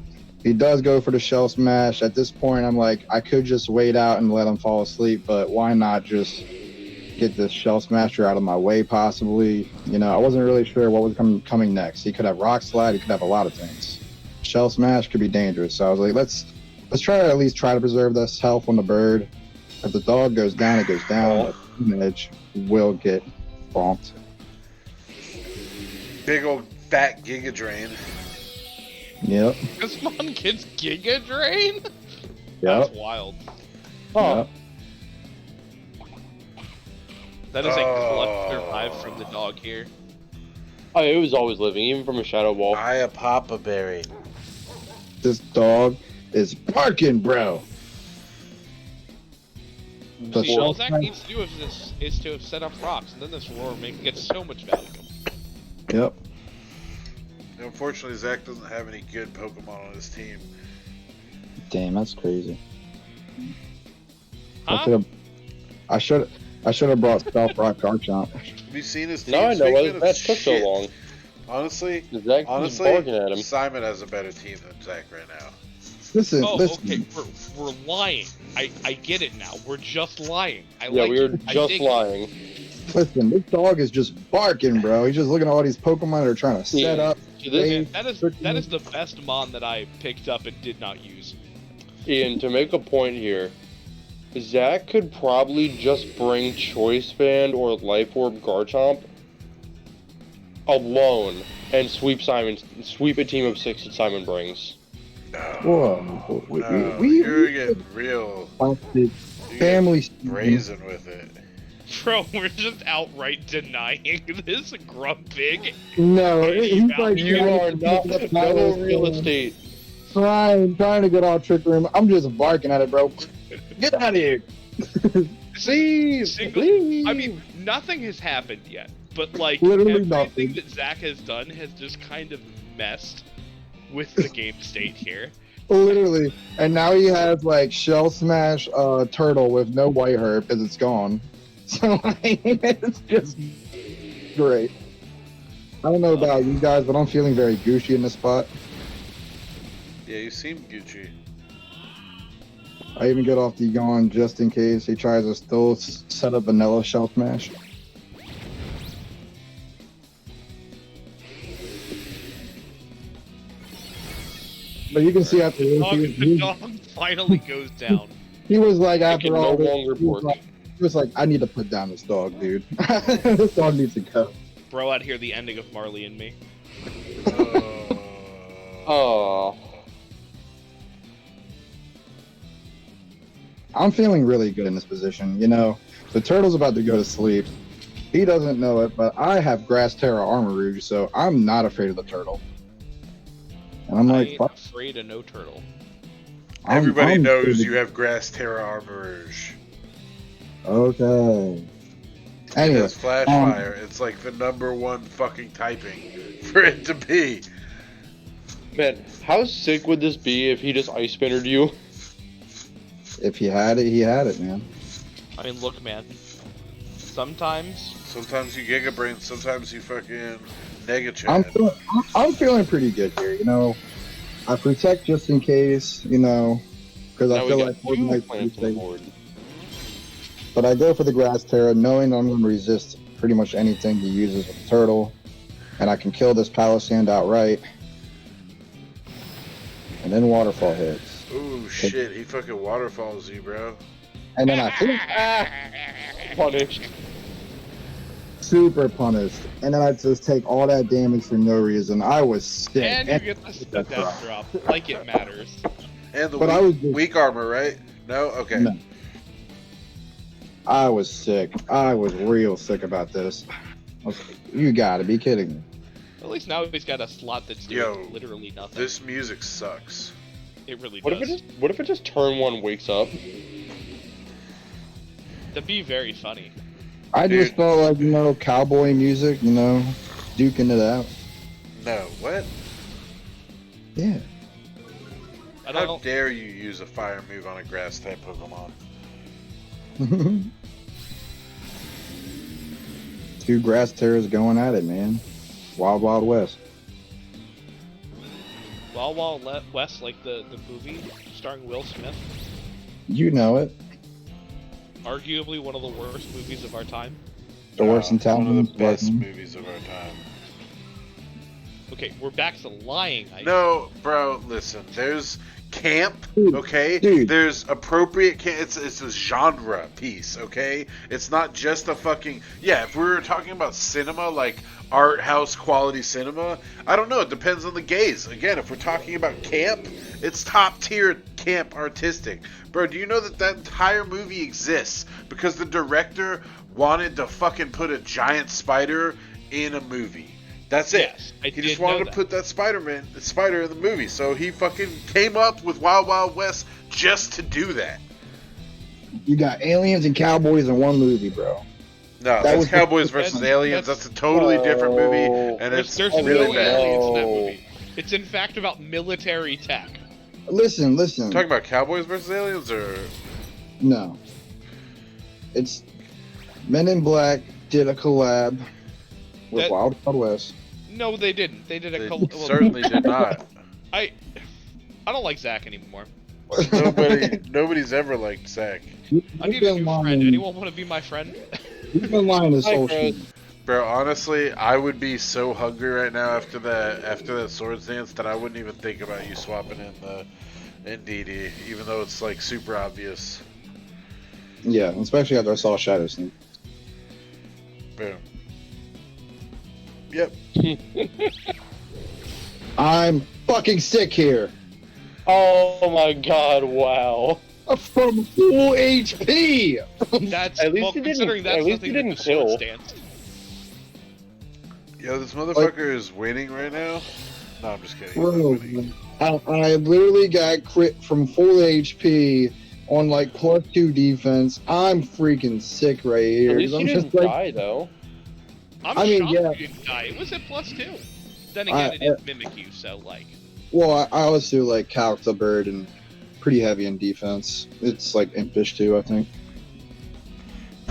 he does go for the shell smash. At this point, I'm like, I could just wait out and let him fall asleep, but why not just get this shell smasher out of my way, possibly? You know, I wasn't really sure what was coming next. He could have rock slide. He could have a lot of things. Shell smash could be dangerous. So I was like, let's try to at least try to preserve this health on the bird. If the dog goes down, it goes down. The edge will get bonked. Big old fat Giga Drain. Yep. This one gets Giga Drain? Yep. That's wild. Huh. Yep. That is a clutch survive from the dog here. Oh, it was always living, even from a shadow ball. I a Papa Berry. This dog is barking, bro. The See, all shell Zach needs to do is to have set up rocks, and then this roar gets so much value. Yep. Unfortunately, Zach doesn't have any good Pokemon on his team. Damn, that's crazy. Huh? I should have brought Stealth Rock Garchomp. Have you seen his team? Now I know why Speaking this of match took so shit, long. Honestly, Zach was barking at him. Simon has a better team than Zach right now. Listen, Oh, listen. okay, we're lying. I get it now. We're just lying. Yeah, we were just lying. Listen, this dog is just barking, bro. He's just looking at all these Pokemon that are trying to set Yeah. up. So this, That is the best mon that I picked up and did not use. Ian, to make a point here, Zach could probably just bring Choice Band or Life Orb Garchomp alone and sweep a team of 6 that Simon brings. No. Whoa. You're getting real. Plastic You're family. getting brazen with it. Bro, we're just outright denying this Grumpig. No, he's like You are not no real estate. trying to get all trick room. I'm just barking at it, bro. Get out of here. I mean, nothing has happened yet, but like Literally everything nothing. that Zach has done has just kind of messed with the game state here. Literally. And now he has like Shell Smash Turtle with no White Herb because it's gone. So like, it's just great. I don't know about you guys, but I'm feeling very Gucci in this spot. Yeah, you seem Gucci. I even get off the yawn just in case he tries to still set up vanilla Shell Smash. But you can see after this, The dog finally goes down. he was like, It after can all no this, longer work. he was like, I need to put down this dog, dude. This dog needs to go. Bro, out here the ending of Marley and Me. Oh. I'm feeling really good in this position. You know, the turtle's about to go to sleep. He doesn't know it, but I have Grass Terra Armor Rouge, so I'm not afraid of the turtle. And I'm I like, ain't fuck. afraid of no turtle. Everybody I'm knows good. you have Grass Terra Armor Rouge. Okay. It Anyway, has Flash Fire. It's like the #1 fucking typing for it to be. Man, how sick would this be if he just Ice Spinnered you? if he had it, he had it, man. I mean, look, man. Sometimes Sometimes you Giga Brain, sometimes you fucking Nega I'm feeling pretty good here. You know, I protect just in case. You know, because I Now we feel got like 2 Fortnite's plants pretty on the safe. board. But I go for the Grass Terra, knowing I'm going to resist pretty much anything he uses with the turtle, and I can kill this Palisand outright. And then Waterfall hits. Ooh, shit, he fucking waterfalls you, bro. And then I think Punished. super punished. And then I just take all that damage for no reason. I was sick. and you get the death drop, like it matters. And the But I was weak, just- weak armor, right? No? Okay. No. I was sick. I was real sick about this. I was like, you gotta be kidding me. At least now he's got a slot that's doing Yo, literally nothing. This music sucks. It really What does. if it just turn 1 wakes up? That'd be very funny. I just Dude. felt like, you know, cowboy music, you know, duking it out. No, what? Yeah. I How don't. dare you use a fire move on a grass type Pokemon? Two grass terrors going at it, man. Wild Wild West. Wild West, like the movie starring Will Smith, You know it. arguably one of the worst movies of our time. The worst in town. One of the best movies of our time. Okay, we're back to lying. No, bro, listen. There's camp, Dude, okay? dude. There's appropriate camp. It's a genre piece, okay? It's not just a fucking... Yeah, if we were talking about cinema, like art house quality cinema, I don't know. It depends on the gaze. Again, if we're talking about camp, it's top tier camp artistic. Bro, do you know that entire movie exists because the director wanted to fucking put a giant spider in a movie? That's it. Yes, He just wanted to put that spider in the movie. So he fucking came up with Wild Wild West just to do that. You got aliens and cowboys in one movie, bro. No, that's Cowboys versus Aliens. That's a totally different movie, and There's really no bad. aliens in that movie. It's in fact about military tech. Listen. Talking about Cowboys versus Aliens, or No. It's Men in Black did a collab with That- Wild Wild West. No, they didn't. They did a they well, certainly did not. I don't like Zach anymore. Nobody's ever liked Zach. I need a new friend. Anyone want to be my friend? You've been lying this Hi, whole Chris. shit. Bro, honestly, I would be so hungry right now after that swords dance that I wouldn't even think about you swapping in DD, even though it's like super obvious. Yeah, especially after I saw Shadow Sneak. Boom. Yep. I'm fucking sick here. Oh my god, wow. From full HP. That's At least well, he didn't- considering that's at least nothing he to didn't the sword kill. stance. Yo, this motherfucker is winning right now. No, I'm just kidding. He's not Bro, winning. I literally got crit from full HP on like +2 defense. I'm freaking sick right here. At least 'cause you I'm didn't just like, die, though. I'm I mean, shocked yeah. you didn't die. It was at +2. Then again, it didn't mimic you, so like. well, I also like calc the bird and pretty heavy in defense. It's like Impish too, I think.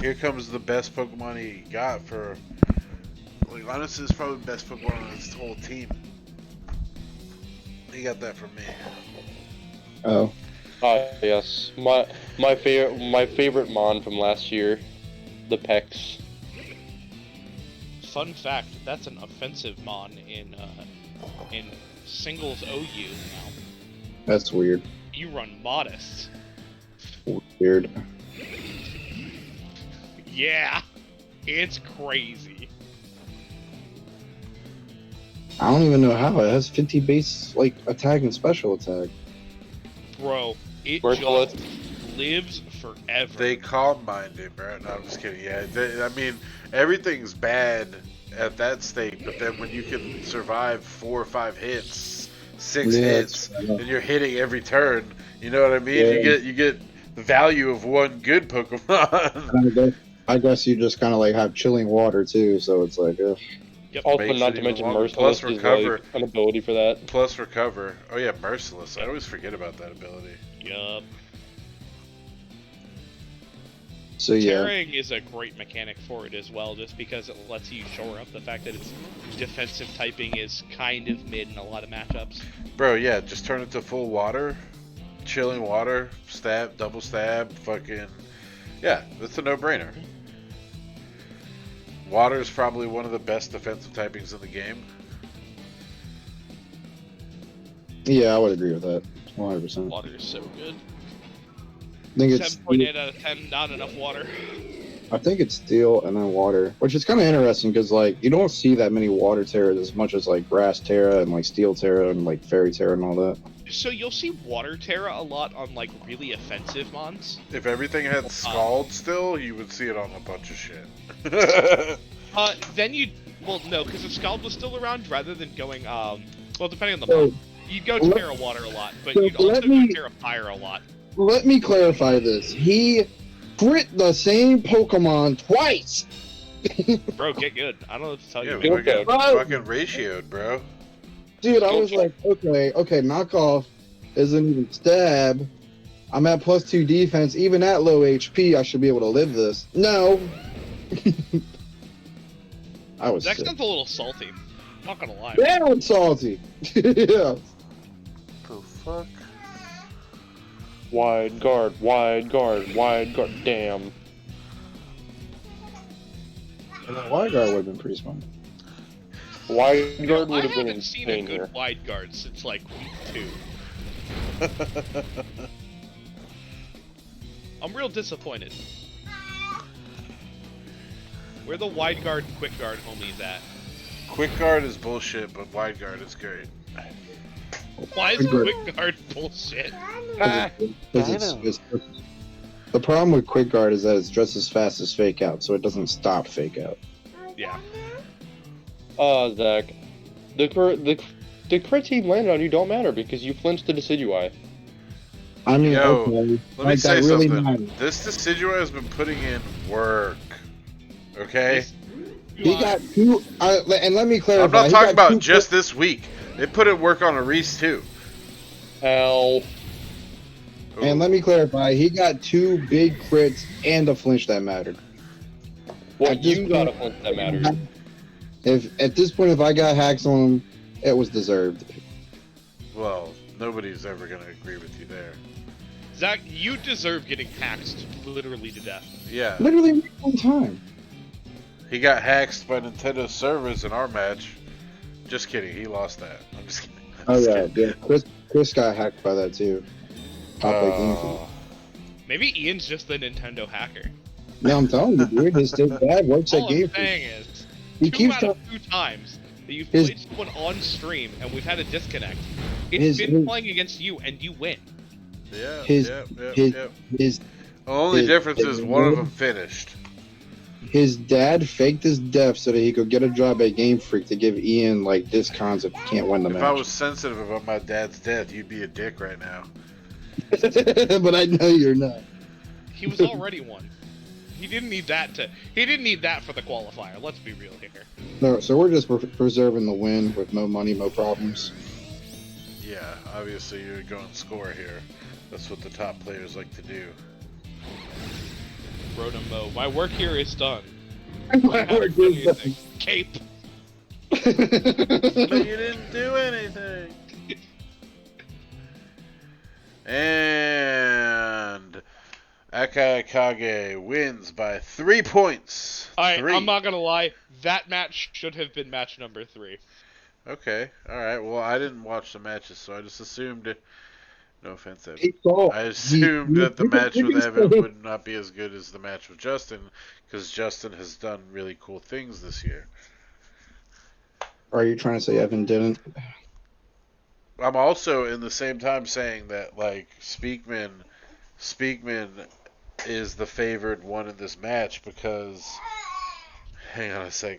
Here comes the best Pokemon he got for. Like, honestly, it's probably the best Pokemon on his whole team. He got that from me. Oh, Yes. My favorite Mon from last year, the Pex. Fun fact: that's an offensive mon in singles OU now. that's weird. You run modest. Weird. Yeah, it's crazy. I don't even know how it has 50 base like attack and special attack. Bro, it Merciless. just lives forever. They calm minded, bro. No, I'm just kidding. Yeah, I mean, everything's bad at that state, but then when you can survive 4 or 5 hits, 6 Yeah, hits, it's- and you're hitting every turn, you know what I mean? Yeah. You get the value of one good Pokemon. I guess you just kind of like have chilling water too, so it's like, Yep. Also, Makes not it to even mention longer. Merciless Plus is recover. like an ability for that. Plus recover. Oh yeah, Merciless. I always forget about that ability. Yup. so yeah. Tearing is a great mechanic for it as well, just because it lets you shore up the fact that its defensive typing is kind of mid in a lot of matchups. Bro, yeah, just turn it to full water, chilling water, stab, double stab, fucking, yeah, that's a no-brainer. Water is probably one of the best defensive typings in the game. Yeah, I would agree with that. 100%. Water is so good. I think it's 7.8 out of 10, not enough water. steel and then water, which is kind of interesting because like you don't see that many water terras as much as like grass terra and like steel terra and like fairy terra and all that. So you'll see Water Terra a lot on like really offensive mons. If everything had Scald still, you would see it on a bunch of shit. Then you, well, no, because if Scald was still around, rather than going, well, depending on the So, mod, you'd go let- Terra Water a lot, but so you'd also let go me- Terra Fire a lot. Let me clarify this. He crit the same Pokemon twice. Bro, get good. I don't know what to tell Yeah, you. we Good got though. fucking ratioed, bro. Dude, I was like, okay, knockoff isn't even stab. I'm at +2 defense. Even at low HP, I should be able to live this. No. I was Zach sick. sounds a little salty. Not gonna lie. Yeah, I'm salty. Yeah. The fuck? Wide guard, wide guard, wide guard. Damn. And that wide guard would have been pretty smart. Wide You know, guard I would have been haven't seen a insane good here. wide guard since like week 2. I'm real disappointed. Where the wide guard and quick guard homies at? Quick guard is bullshit, but wide guard is great. Why is quick guard bullshit? The problem with quick guard is that it's just as fast as fake out, so it doesn't stop fake out. Yeah. Zach. The crits he landed on you don't matter because you flinched the Decidui. I mean, Yo, okay, Let me like, say that really something. matters. This Decidui has been putting in work. Okay? He got 2, and let me clarify. I'm not he talking got about 2 just this week. They put in work on a Reese too. Hell. And let me clarify, he got 2 big crits and a flinch that mattered. Well, At this you got a point- flinch that matters. If at this point, if I got hacks on him, it was deserved. Well, nobody's ever gonna agree with you there. Zach, you deserve getting hacked literally to death. Yeah, Literally one time. he got hacked by Nintendo servers in our match. Just kidding, he lost that. I'm just kidding. I'm Oh just yeah, kidding. yeah. Chris got hacked by that too. Top eight games. Maybe Ian's just the Nintendo hacker. No, I'm telling you, dude, his dad works at All I'm Game Freak. saying is, He 2 keeps out trying. of 2 times that you've His- played someone on stream and we've had a disconnect, it's His- been his- playing against you and you win. Yeah, His- yep. his- His The only his- difference his is one of mid- them finished. his dad faked his death so that he could get a job at Game Freak to give Ian like discounts if he can't win the If match. I was sensitive about my dad's death, you'd be a dick right now. But I know you're not. He was already one. He didn't need that for the qualifier. Let's be real here. No, so we're just preserving the win with no money, no problems. Yeah, obviously you're going score here. That's what the top players like to do. Rotom, my work here is done. My work is done. Cape. But you didn't do anything. And Akai Kage wins by 3 points. Alright, I'm not gonna lie. That match should have been match number 3. Okay, alright. Well, I didn't watch the matches, so I just assumed. No offense, Evan. He saw- I assumed he- that the you can- match you with can Evan say- would not be as good as the match with Justin, because Justin has done really cool things this year. Are you trying to say Evan didn't? I'm also in the same time saying that like Speakman is the favored one in this match because hang on a sec.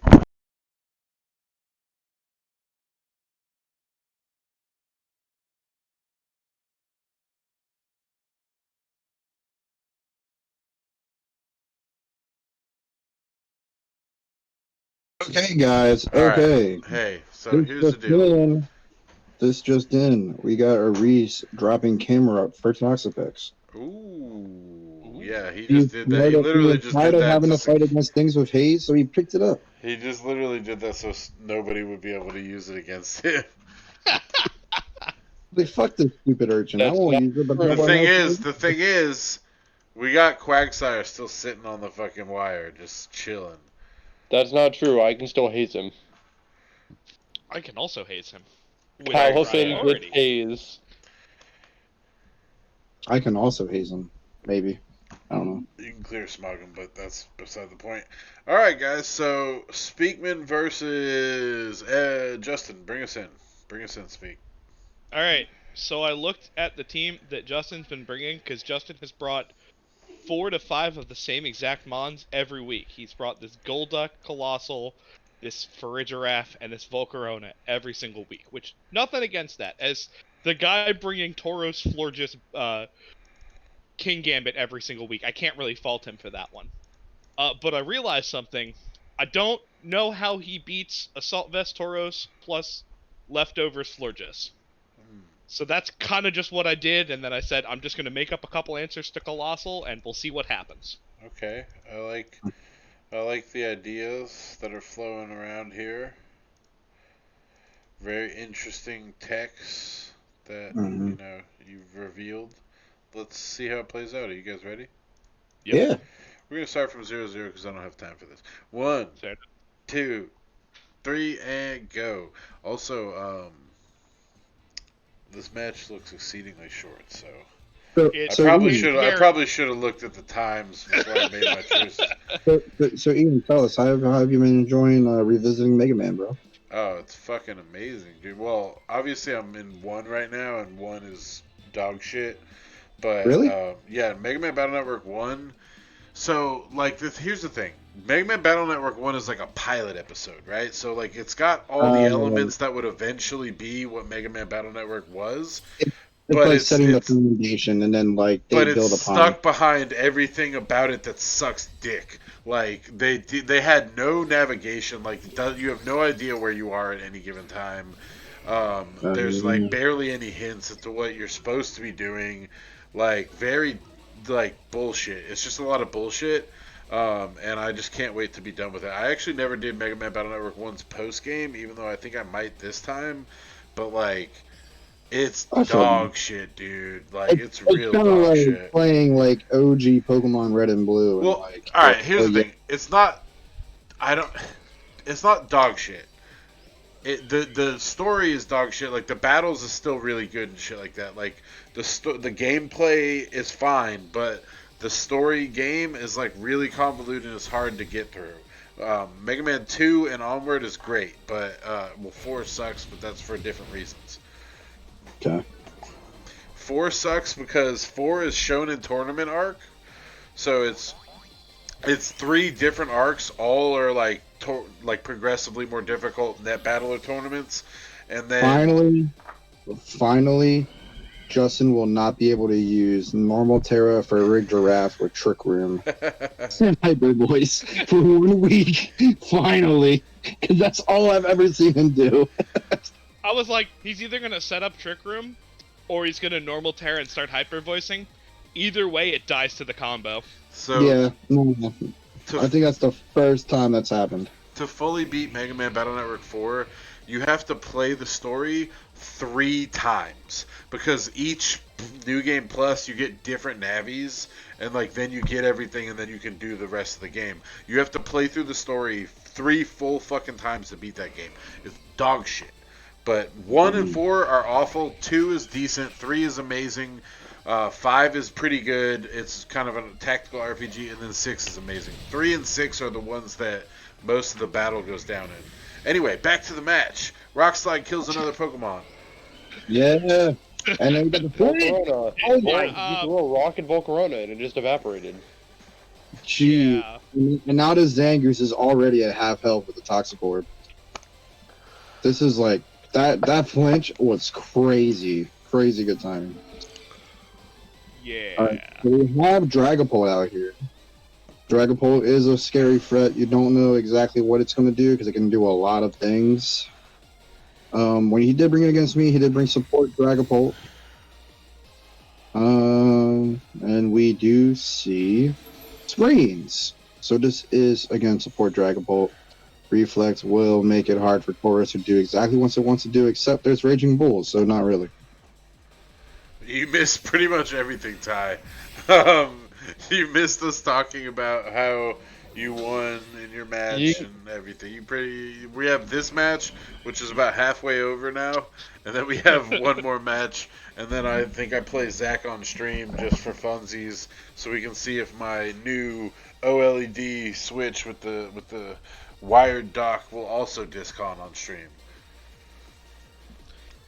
Okay, guys. All right. Okay. Hey, so This here's the just deal. in. This just in. We got a Reese dropping camera up for Toxapex. Ooh, yeah, he just did that. He literally just tired did of that. having to To, fight against things with haze, so he picked it up. he just literally did that so nobody would be able to use it against him. Like, fuck this stupid urchin. I That's won't not use it. But true. The nobody thing else is, we got Quagsire still sitting on the fucking wire, just chilling. That's not true. I can still haze him. I can also haze him. With Allison with priority. haze. I can also haze him. Maybe. I don't know. You can clear smog him, but that's beside the point. All right, guys. So Speakman versus Justin. Bring us in. Bring us in, Speak. Alright, so I looked at the team that Justin's been bringing, because Justin has brought 4 to 5 of the same exact mons every week. He's brought this Golduck Colossal, this Farigiraf, and this Volcarona every single week, which, nothing against that. As the guy bringing Tauros, Florges, King Gambit every single week, I can't really fault him for that one. But I realized something. I don't know how he beats Assault Vest Tauros plus Leftovers Florges. So that's kind of just what I did, and then I said I'm just going to make up a couple answers to Colossal, and we'll see what happens. Okay, I like the ideas that are flowing around here. Very interesting text that Mhm. you've revealed. Let's see how it plays out. Are you guys ready? Yep. Yeah. We're gonna start from 0-0 because I don't have time for this. 1, So, 2, 3, and go. Also, this match looks exceedingly short, so So, It- I so, probably Ian, should I very- probably should have looked at the times before I made my choices. so Ian, tell us, how have you been enjoying revisiting Mega Man, bro? Oh, it's fucking amazing, dude. Well, obviously I'm in 1 right now, and 1 is dog shit. But Really? yeah, Mega Man Battle Network 1. So like here's the thing. Mega Man Battle Network 1 is like a pilot episode, right? So like it's got all the elements that would eventually be what Mega Man Battle Network was, It's but like setting the it's foundation, and then like they but it's build upon. stuck behind everything about it that sucks dick. Like they had no navigation. Like you have no idea where you are at any given time. There's like barely any hints as to what you're supposed to be doing. Like very like bullshit. It's just a lot of bullshit. And I just can't wait to be done with it. I actually never did Mega Man Battle Network 1's post game, even though I think I might this time. But like, it's dog shit, dude. Like, it's real kind of dog like shit. playing like OG Pokemon Red and Blue. Well, and, like, all right. Here's the thing. It's not. I don't. It's not dog shit. The story is dog shit. Like the battles is still really good and shit like that. Like the gameplay is fine, but the story game is like really convoluted and it's hard to get through. Mega Man 2 and onward is great, but 4 sucks, but that's for different reasons. Okay. 4 sucks because 4 is shown in tournament arc, so it's 3 different arcs. All are like progressively more difficult net battler tournaments, and then Finally, Justin will not be able to use normal Terra for Rig Giraffe or Trick Room and Hyper Voice for 1 week. Finally, because that's all I've ever seen him do. I was like, he's either gonna set up Trick Room, or he's gonna normal Terra and start hyper voicing. Either way, it dies to the combo. So yeah, I think that's the first time that's happened. To fully beat Mega Man Battle Network 4, you have to play the story 3 times, because each New Game Plus you get different navies, and like then you get everything, and then you can do the rest of the game. You have to play through the story 3 full fucking times to beat that game. It's dog shit. But 1 and 4 are awful. 2 is decent. 3 is amazing. 5 is pretty good. It's kind of a tactical RPG, and then 6 is amazing. 3 and 6 are the ones that most of the battle goes down in. Anyway, back to the match. Rockslide kills another Pokemon. Yeah, and then we got the Volcarona. Oh my- You threw a rock at Volcarona and it just evaporated. Gee. Yeah. And now this Zangoose is already at half health with the Toxic Orb. This is like that flinch was crazy good timing. Yeah. Alright, so we have Dragapult out here. Dragapult is a scary threat. You don't know exactly what it's going to do because it can do a lot of things. When he did bring it against me, he did bring support Dragapult. And we do see Sprains. So this is, again, support Dragapult. Reflex will make it hard for Taurus to do exactly what it wants to do, except there's Raging Bulls, so not really. You missed pretty much everything, Ty. You missed us talking about how you won in your match and everything. We have this match, which is about halfway over now, and then we have one more match, and then I think I play Zach on stream just for funsies, so we can see if my new OLED switch with the wired dock will also discon on stream.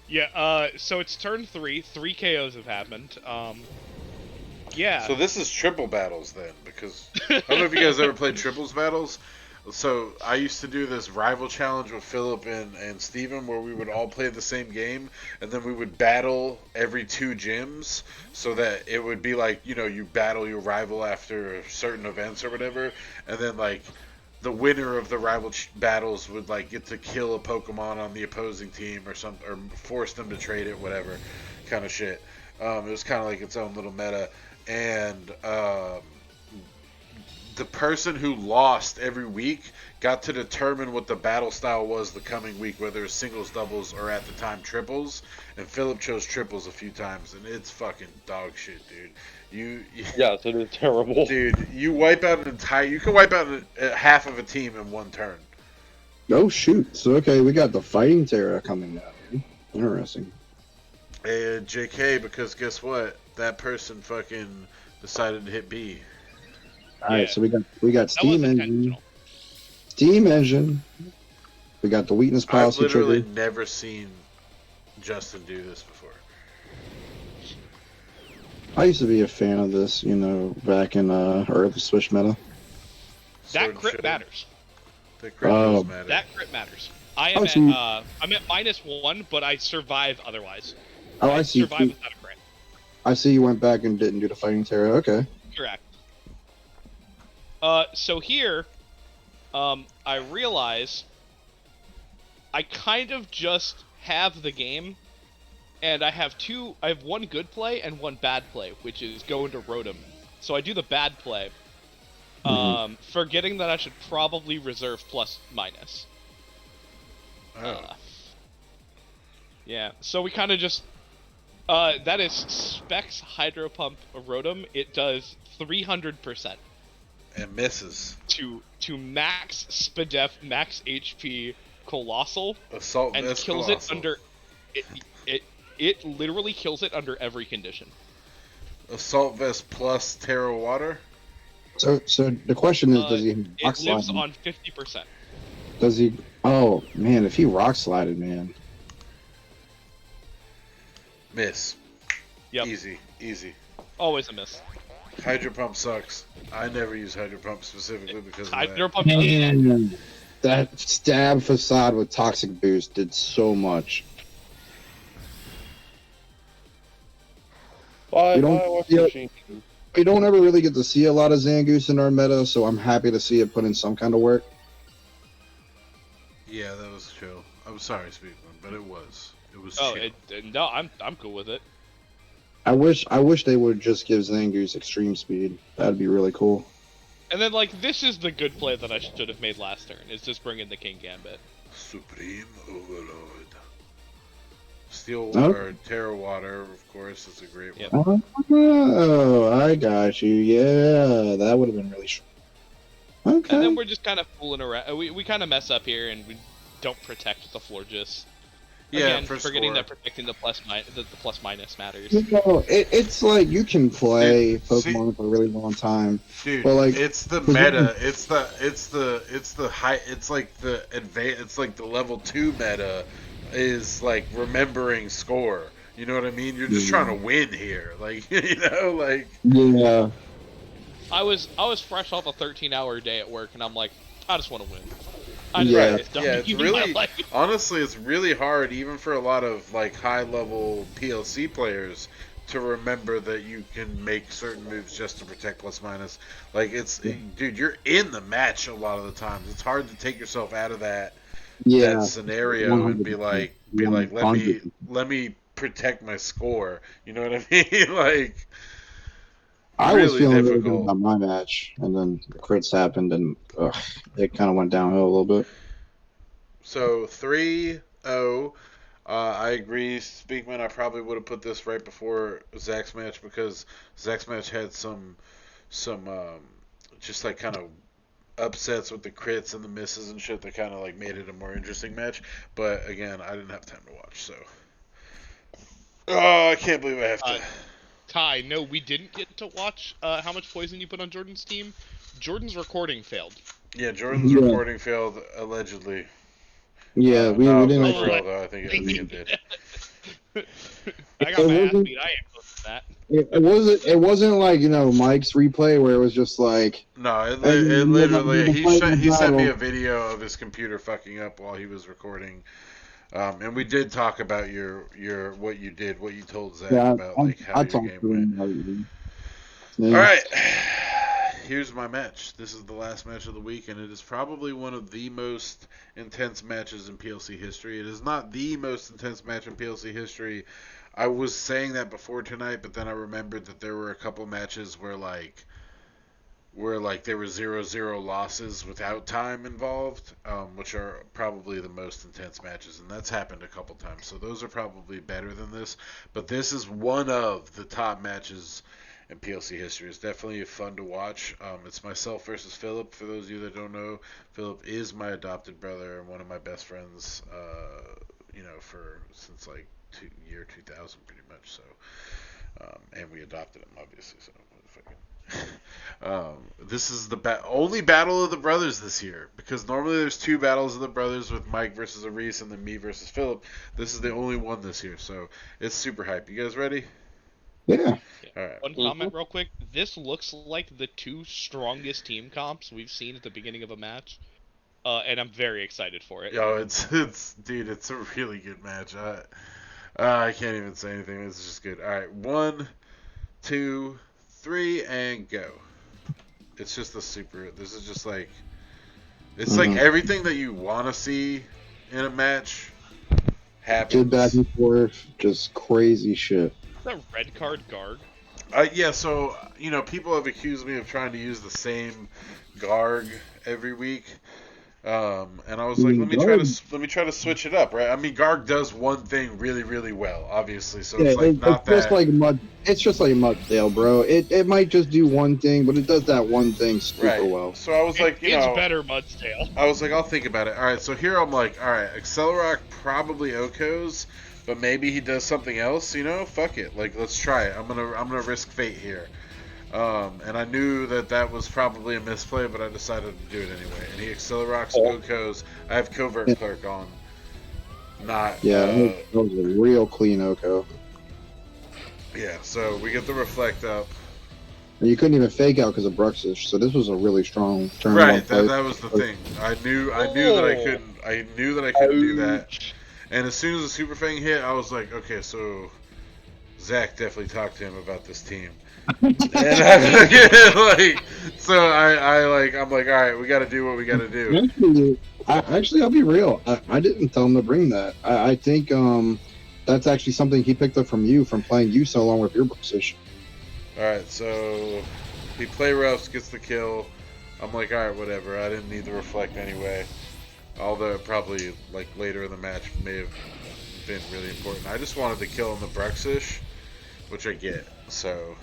Yeah, so it's turn 3. 3 KOs have happened. Yeah. So this is triple battles then, because I don't know if you guys ever played triples battles. So I used to do this rival challenge with Philip and Steven where we would all play the same game, and then we would battle every 2 gyms, so that it would be like, you battle your rival after certain events or whatever, and then like the winner of the rival battles would like get to kill a Pokemon on the opposing team or something, or force them to trade it, whatever kind of shit. It was kind of like its own little meta, and the person who lost every week got to determine what the battle style was the coming week, whether it was singles, doubles, or at the time triples. And Philip chose triples a few times, and it's fucking dog shit, dude. Yes, it is terrible. Dude, you wipe out you can wipe out half of a team in one turn. Oh shoot! So okay, we got the Fighting Terra coming out. Interesting. And JK, because guess what? That person fucking decided to hit B. All right, so we got That Steam wasn't Engine. intentional. Steam Engine. We got the weakness I've policy literally trigger. never seen Justin do this before. I used to be a fan of this, back in early Switch meta. Sword That and crit Shield. matters. The crit does matter. That crit matters. Oh, I'm so at -1, but I survive otherwise. Oh, I see. Survive without a crit. I see you went back and didn't do the Fighting Terra. Okay. Correct. So here, I realize I kind of just have the game, and I have one good play and one bad play, which is go into Rotom. So I do the bad play, forgetting that I should probably reserve plus minus. Oh. Yeah, so we kind of just, that is Specs Hydro Pump Rotom. It does 300%. And misses. To max Spadef, max HP Colossal, Assault and Vest kills Colossal. it under... It literally kills it under every condition. Assault Vest plus Terra Water? So the question is, does he rock It lives slide? on 50%. Does he? Oh man, if he rock slided, man. Miss. Yep. Easy. Always a miss. Hydro Pump sucks. I never use Hydro Pump specifically because of Hydro that. Pump does. Man, that stab facade with Toxic Boost did so much. Bye, We don't- washing yeah. machine. We don't ever really get to see a lot of Zangoose in our meta, so I'm happy to see it put in some kind of work. Yeah, that was chill. I'm sorry, Speakman, but it was. It was Oh, chill. no, I'm cool with it. I wish they would just give Zangoose extreme speed. That'd be really cool. And then, like, this is the good play that I should have made last turn, is just bring in the King Gambit. Supreme Overlord. Steel Oh. or Terra Water, of course, is a great Yep. one. Oh, I got you. Yeah, that would have been really. Okay. And then we're just kind of fooling around. We kind of mess up here, and we don't protect the Florges. Yeah, Again, for forgetting score. that protecting the plus minus matters. It's like you can play Dude, see- Pokemon for a really long time. Dude, Well, like, it's the for meta. It's the high. It's like the It's like the level 2 meta is like remembering score. You know what I mean? You're just trying to win here. Like like. Yeah. I was fresh off a 13-hour day at work, and I'm like, I just want to win. I Yeah. just want Yeah, to it's get really my life. honestly, it's really hard even for a lot of like high level PLC players to remember that you can make certain moves just to protect plus minus. Like dude, you're in the match a lot of the times. It's hard to take yourself out of that scenario and be like 100%. let me protect my score. You know what I mean? Like I was really feeling really good difficult. about my match, and then the crits happened, and it kind of went downhill a little bit. So 3-0. I agree, Speakman. I probably would have put this right before Zach's match because Zach's match had some just like kind of upsets with the crits and the misses and shit that kind of like made it a more interesting match. But again, I didn't have time to watch, so. Oh, I can't believe I have to. Ty, no, we didn't get to watch how much poison you put on Jordan's team. Jordan's recording failed. Yeah, Jordan's Yeah. recording failed allegedly. Yeah, we no, didn't. for actually- real though. I think it did. I got my ass wasn't- beat. I ain't close to that. It wasn't like Mike's replay where it was just like No, it And literally he sent me battle. a video of his computer fucking up while he was recording, and we did talk about your what you did, what you told Zach about like how I your talked game to went. him. Yeah. All right, here's my match. This is the last match of the week, and it is probably one of the most intense matches in PLC history. It is not the most intense match in PLC history. I was saying that before tonight, but then I remembered that there were a couple matches where there were 0-0 losses without time involved, which are probably the most intense matches, and that's happened a couple times. So those are probably better than this, but this is one of the top matches in PLC history. It's definitely fun to watch. It's myself versus Philip. For those of you that don't know, Philip is my adopted brother and one of my best friends. Since like year 2000, pretty much. So, and we adopted him, obviously. So, this is the only battle of the brothers this year, because normally there's 2 battles of the brothers with Mike versus Aris and then me versus Philip. This is the only one this year, so it's super hype. You guys ready? Yeah. All right. One comment real quick. This looks like the 2 strongest team comps we've seen at the beginning of a match. And I'm very excited for it. Yo, dude, it's a really good match. I can't even say anything. This is just good. All right, 1, 2, 3, and go. It's just this is just like, it's like everything that you want to see in a match happens. Good back and forth, just crazy shit. Is that red card guard? Yeah, so, people have accused me of trying to use the same Garg every week. And I was like, let me try to switch it up, right? I mean, Garg does one thing really, really well, obviously. So it's like not that. It's just like Mudsdale, bro. It might just do one thing, but it does that one thing super well. So I was like, it's better Mudsdale. I was like, I'll think about it. All right, so here I'm like, all right, Accelerock probably Oko's, but maybe he does something else. Fuck it. Like, let's try it. I'm gonna risk fate here. And I knew that was probably a misplay, but I decided to do it anyway. And he Accelerocks Oko's. I have Covert Clerk on. That was a real clean Oko. Yeah, so we get the Reflect up. And you couldn't even fake out because of Bruxish, so this was a really strong turn. Right, that was the thing. I knew that I couldn't. I knew that I couldn't do that. And as soon as the Super Fang hit, I was like, okay, so Zach definitely talked to him about this team. And I'm like, all right, we got to do what we got to do. Actually, I'll be real. I didn't tell him to bring that. I think that's actually something he picked up from you from playing you so long with your position. All right, so he play roughs, gets the kill. I'm like, all right, whatever. I didn't need the Reflect anyway. Although probably like later in the match may have been really important. I just wanted to kill him the Bruxish, which I get. So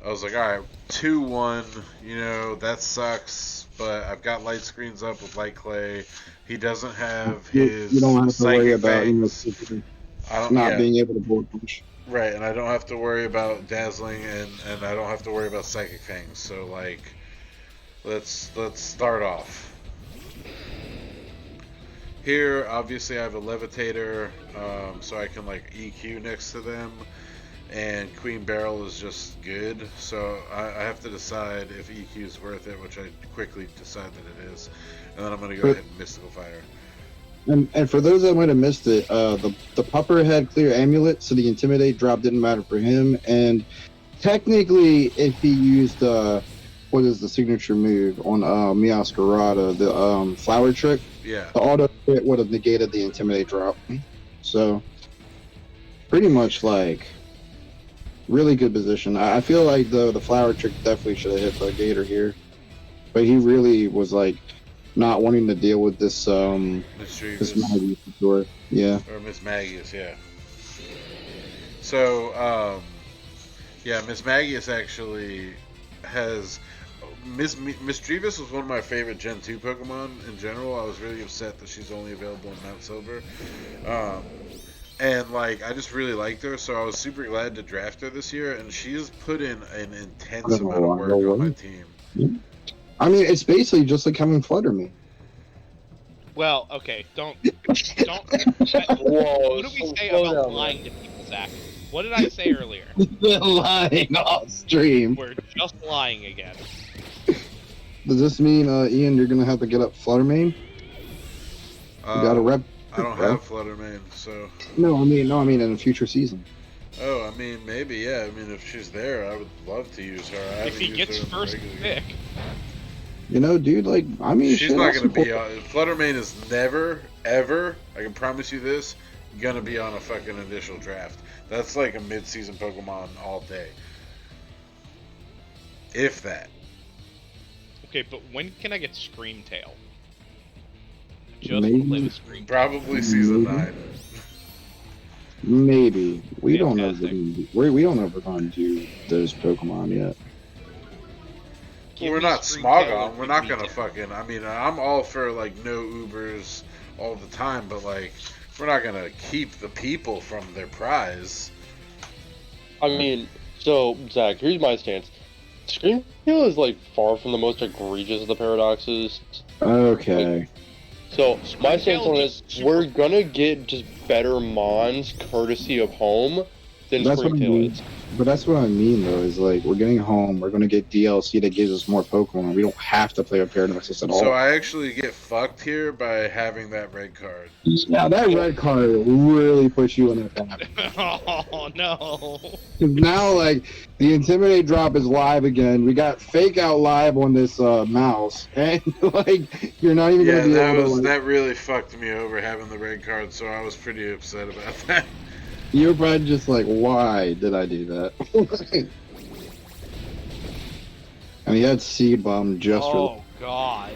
I was like, alright, 2-1, that sucks, but I've got light screens up with Light Clay. He doesn't have his You don't have to worry about being able to board punch. Right, and I don't have to worry about Dazzling, and I don't have to worry about Psychic Fangs. So, like, let's start off. Here, obviously, I have a Levitator, so I can, like, EQ next to them. And Queen Barrel is just good, so I have to decide if EQ is worth it, which I quickly decide that it is. And then I'm going to go ahead and Mystical Fire. And for those that might have missed it, the Pupper had clear Amulet, so the Intimidate drop didn't matter for him. And technically, if he used, what is the signature move on Miascarada, the Flower Trick, the auto hit would have negated the Intimidate drop. So, pretty much like... really good position. I feel like the Flower Trick definitely should have hit the Gator here, but he really was like not wanting to deal with this this Maggie for sure. Yeah. Or Miss Magius, yeah. So Miss Magius actually has Miss Drevis was one of my favorite Gen 2 Pokemon in general. I was really upset that she's only available in Mount Silver. And, like, I just really liked her, so I was super glad to draft her this year, and she has put in an intense amount of work on my team. I mean, it's basically just like having Flutter Me. Well, okay, don't. Whoa, what did we say about lying to people, Zach? What did I say earlier? Lying off stream. We're just lying again. Does this mean, Ian, you're gonna have to get up Flutter Mane? You got a rep. I don't have Flutter Mane, so. No, I mean in a future season. Oh, I mean, maybe, yeah. I mean, if she's there, I would love to use her. I If haven't he used gets her in the first regular pick, game. You know, dude, like, I mean, She's shit, not I'll going to be support- on. Fluttermane is never, ever, I can promise you this, going to be on a fucking initial draft. That's like a mid-season Pokemon all day. If that. okay, but when can I get Screamtail? I just want to play with Screamtail. Probably season Maybe. 9. Maybe. We don't know if Fantastic. we don't know if we're going to do those Pokemon yet. Give We're me not Screamtail Smogon. and We're give not me going to Dick. fucking. I mean, I'm all for, like, no Ubers all the time, but, like, we're not going to keep the people from their prize. I mean, so Zach, here's my stance. Screamtail is like far from the most egregious of the paradoxes. Okay. So my stance on just this, super- we're gonna get just better Mons courtesy of home than That's what I Screamtail mean. is. But that's what I mean, though, is like, we're getting home, we're going to get DLC that gives us more Pokemon. We don't have to play with Paradoxus at all. So I actually get fucked here by having that red card. Now, that red card really puts you in that path. Oh no! 'Cause now, like, the Intimidate drop is live again. We got Fake Out live on this mouse. And, like, you're not even Yeah, going to be able to, like, that really fucked me over having the red card, so I was pretty upset about that. you're probably just like, why did I do that? And he had Seed Bomb just for. Oh god!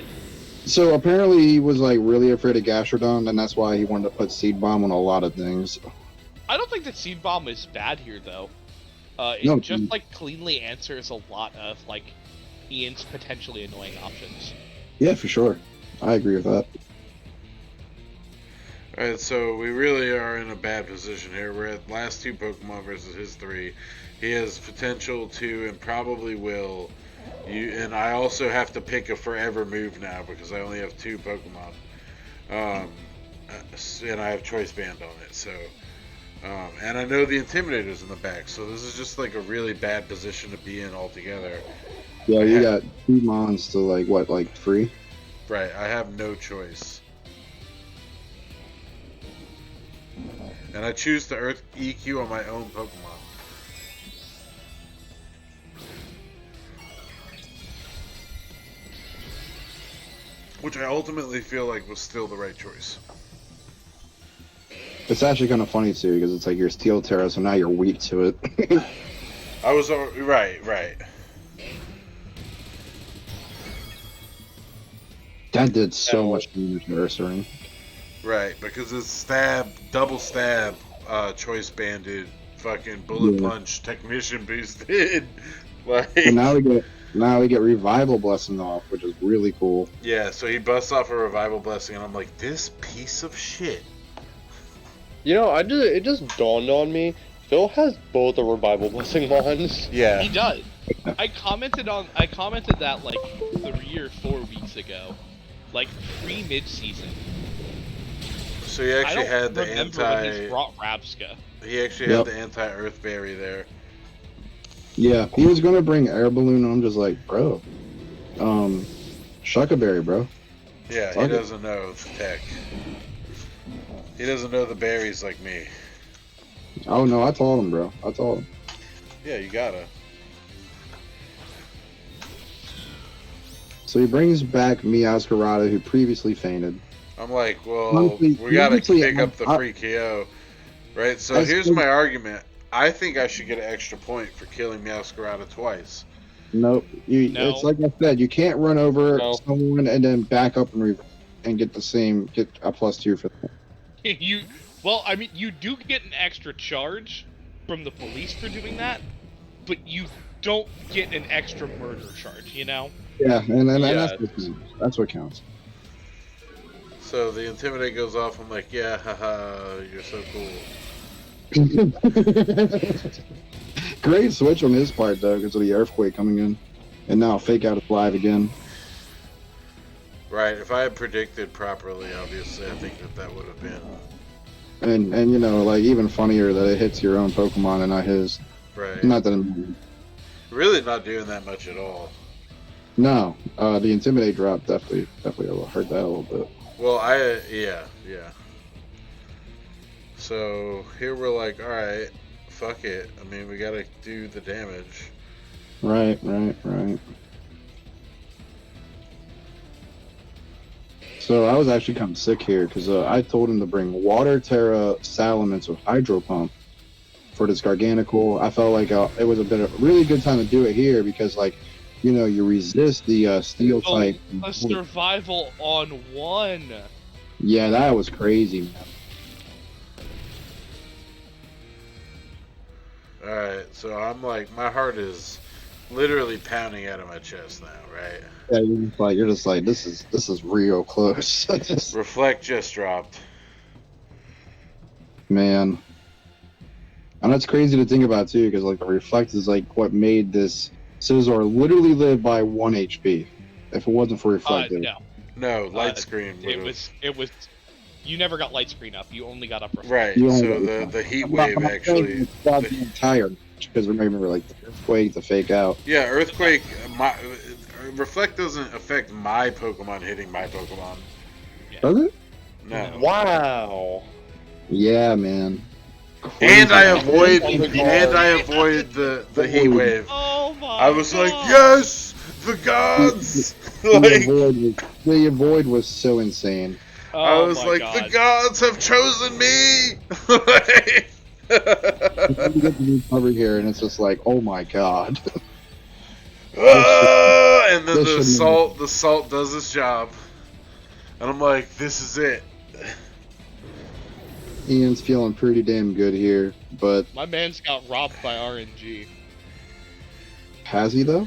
So apparently he was like really afraid of Gastrodon, and that's why he wanted to put Seed Bomb on a lot of things. I don't think that Seed Bomb is bad here though. It No. just like cleanly answers a lot of like Ian's potentially annoying options. Yeah, for sure. I agree with that. Alright, so we really are in a bad position here. We're at last 2 Pokemon versus his 3. He has potential to and probably will. And I also have to pick a forever move now because I only have 2 Pokemon. And I have Choice Band on it, so. And I know the Intimidator's in the back, so this is just like a really bad position to be in altogether. Yeah, you got 2 Mons to like what, like 3? Right, I have no choice. And I choose to Earth EQ on my own Pokemon. Which I ultimately feel like was still the right choice. It's actually kind of funny too because it's like you're Steel Terra, so now you're weak to it. I was right. That did so much damage to Ursaring. Right, because it's double stab, choice banded, fucking bullet Yeah. punch, technician boosted. Like, And now we get Revival Blessing off, which is really cool. yeah, so he busts off a revival blessing, and I'm like, this piece of shit. You know, it just dawned on me. Phil has both a Revival Blessing Mons. He Yeah. does. I commented that like 3 or 4 weeks ago, like pre-mid-season. So he actually I don't had the remember when he brought Rabska. He actually Yep. had the anti-Earth Berry there. Yeah, he was gonna bring Air Balloon, and I'm just like, bro, Shuckaberry, bro. Yeah, he Okay. doesn't know the tech. He doesn't know the berries like me. Oh no, I told him, bro. I told him. Yeah, you gotta. So he brings back Meowscarada, who previously fainted. I'm like, well, Honestly, we gotta honestly, pick up the I- free KO. Right, so I here's still- my argument. I think I should get an extra point for killing Meowscarada twice. Nope. No. It's like I said, you can't run over No. someone and then back up and get a +2 for that. I mean, you do get an extra charge from the police for doing that, but you don't get an extra murder charge, you know? Yeah, and Yeah. that's what counts. So the Intimidate goes off. I'm like, yeah, haha, you're so cool. Great switch on his part though, because of the earthquake coming in, and now Fake Out is live again. Right, if I had predicted properly, obviously, I think that would have been And you know, like even funnier that it hits your own Pokemon and not his. right. Not that I'm, Really not doing that much at all. no, the Intimidate drop definitely hurt that a little bit. Well, yeah. So here we're like, all right, fuck it. I mean, we gotta do the damage. Right. So I was actually kind of sick here because I told him to bring Water, Terra, Salamence with Hydro Pump for this Garganical. I felt like it was a really good time to do it here because, like, you resist the Steel type. A survival on 1. Yeah, that was crazy, man. Alright, so I'm like, my heart is literally pounding out of my chest now, right? Yeah, you're just like this is real close. Reflect just dropped. Man. And that's crazy to think about too, because like the reflect is like what made this Scizor literally live by 1 HP. If it wasn't for reflect, No, light screen. It was. You never got light screen up. You only got up reflect. Right. So the heat wave actually. The entire because remember like the earthquake, the fake out. Yeah, earthquake. Reflect doesn't affect my Pokemon hitting my Pokemon. Yeah. Does it? No. Wow. Yeah, man. And I avoid the heat wave. Oh my! I was God. like, yes, the gods. The avoid was so insane. I was my like, God. the gods have chosen me. You get to recover here, and it's just like, oh my god. And then this the salt does its job, and I'm like, this is it. Ian's feeling pretty damn good here, but My man's got robbed by RNG. has he though?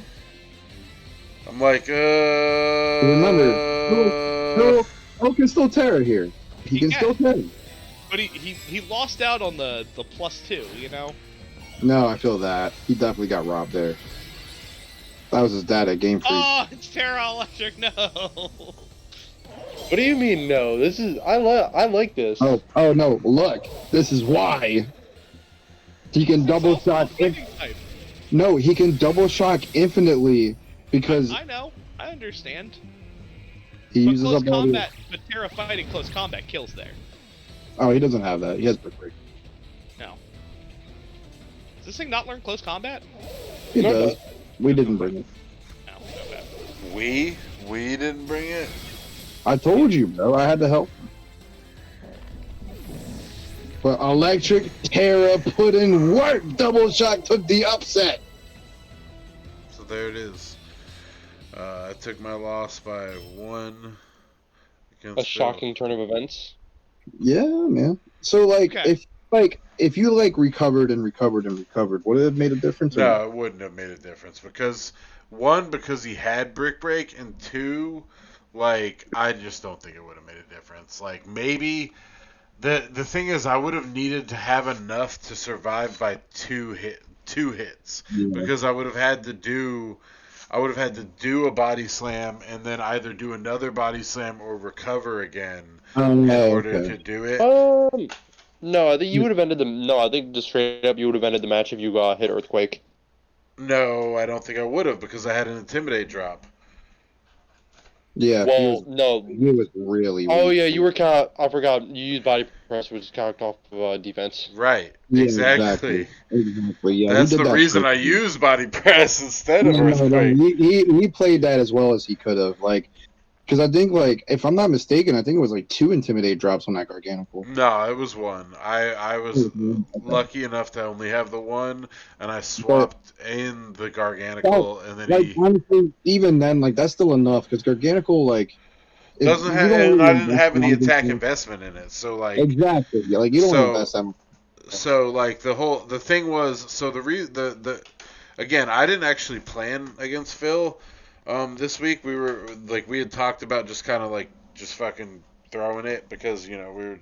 I'm like, Remember, can still Terra here. He can still Terra. But he lost out on the +2, you know? No, I feel that. He definitely got robbed there. That was his dad at Game Freak. Oh, it's Terra Electric, no! What do you mean no? This is I like this. Oh no! Look, this is why. He can double shock. No, he can double shock infinitely because I know, I understand. he But uses close up all the. combat, but Terra fighting close combat kills there. Oh, he doesn't have that. He has Brick Break. No. Does this thing not learn close combat? He No, does. We didn't bring it. No, no bad. we didn't bring it. I told you, bro. I had to help. But Electric Terra put in work. Double shock took the upset. So there it is. I took my loss by 1 against A shocking turn of events. Yeah, man. So like, Okay. if you like recovered and recovered and recovered, would it have made a difference? or No, it wouldn't have made a difference because 1, because he had Brick Break, and 2, like, I just don't think it would have made a difference. Like, maybe the thing is, I would have needed to have enough to survive by 2 hits Yeah. because I would have had to do a body slam and then either do another body slam or recover again in order to do it. No, I think you would have ended the. No, I think just straight up you would have ended the match if you got hit Earthquake. No, I don't think I would have because I had an Intimidate drop. Yeah. Well, no. He was really. Oh weak. yeah, you were I forgot. You used body press, which is calced off of defense. Right. Yeah, Exactly. Exactly. Yeah. That's he did the that reason I perfectly. use body press instead of No, earthquake. he played that as well as he could have. Like, because I think like if I'm not mistaken, I think it was like 2 Intimidate drops on that Garganical. No, it was 1. I was lucky enough to only have the 1, and I swapped in the Garganical, and then Like he honestly, even then, like that's still enough because Garganical like doesn't have. And I didn't have any attack investment in it, so like Exactly. Yeah, like you don't So- invest that much. so like the thing was so the again I didn't actually plan against Phil this week. We had talked about just kind of like just fucking throwing it because we're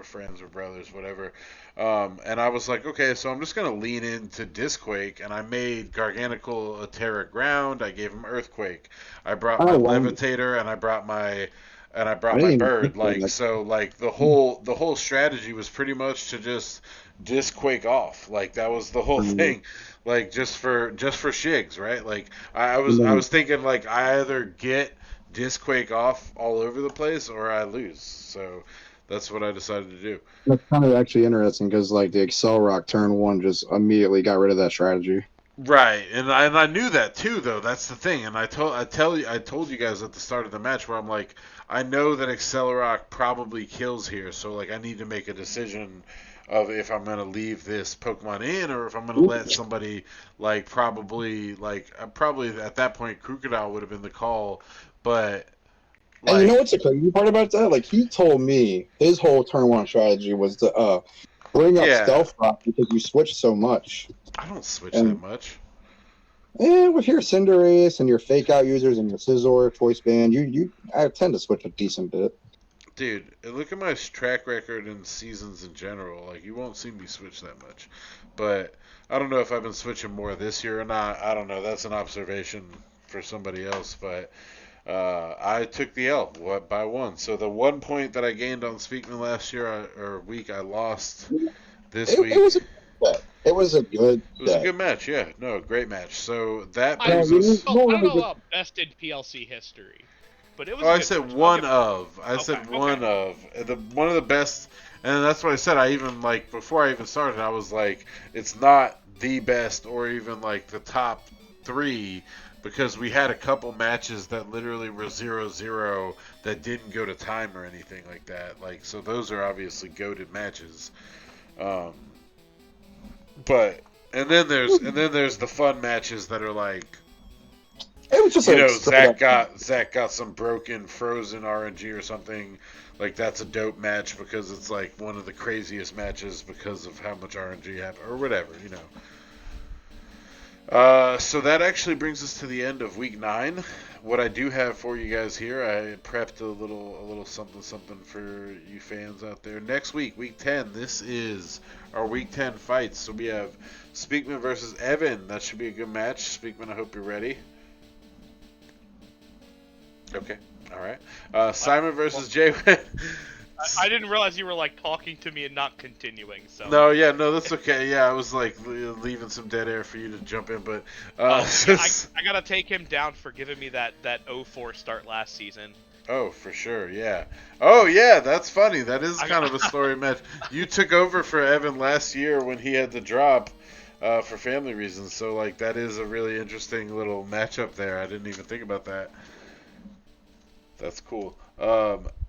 friends, we're brothers, whatever. And I was like, okay, so I'm just gonna lean into Disquake, and I made Garganical a Terra Ground. I gave him Earthquake. I brought my wow. Levitator, and I brought my didn't even bird. think Like that. so, like the whole strategy was pretty much to just Disquake off. Like that was the whole thing. Like just for shigs, right? Like I was thinking like I either get Disquake off all over the place or I lose. So that's what I decided to do. That's kind of actually interesting because like the Excel Rock turn one just immediately got rid of that strategy. Right, and I knew that too, though. That's the thing, and I told you guys at the start of the match where I'm like, I know that Accelerock probably kills here, so like I need to make a decision of if I'm gonna leave this Pokemon in or if I'm gonna let somebody like probably at that point Crocodile would have been the call, but And you know like what's the crazy part about that? Like he told me his whole turn one strategy was to bring up yeah, Stealth Rock because you switch so much. I don't switch that And much. with your Cinderace and your fake out users and your Scizor Choice Band, I tend to switch a decent bit. Dude, look at my track record in seasons in general. Like, you won't see me switch that much. But I don't know if I've been switching more this year or not. I don't know. That's an observation for somebody else. But I took the L by one. So the 1 point that I gained on Speakman last year or week, I lost this week. It was a good bet. It was a good It was a bet. good match, yeah. No, great match. So that I brings you us. don't really know just- about best in PLC history, but it was. Oh, a I good said match. I'll one give- of. I Okay, said okay. one of. One of the best, and that's what I said. I even like before I even started, I was like, it's not the best or even like the top three because we had a couple matches that literally were 0-0 that didn't go to time or anything like that. Like, so those are obviously goated matches. Um, but and then there's the fun matches that are like. It was just You a know, straight up. Zach got some broken frozen RNG or something. Like that's a dope match because it's like one of the craziest matches because of how much RNG happened or whatever, you know. So that actually brings us to the end of week 9. What I do have for you guys here, I prepped a little something for you fans out there. Next week, week 10, this is our week 10 fights. So we have Speakman versus Evan. That should be a good match. Speakman, I hope you're ready. Okay. All right. Simon versus Jay. I didn't realize you were like talking to me and not continuing. So No, yeah, no, that's okay. Yeah, I was like leaving some dead air for you to jump in, but I gotta take him down for giving me that 0-4 start last season. oh, for sure, yeah. Oh, yeah, that's funny. That is kind of a story match. You took over for Evan last year when he had to drop for family reasons, so like that is a really interesting little matchup there. I didn't even think about that. That's cool.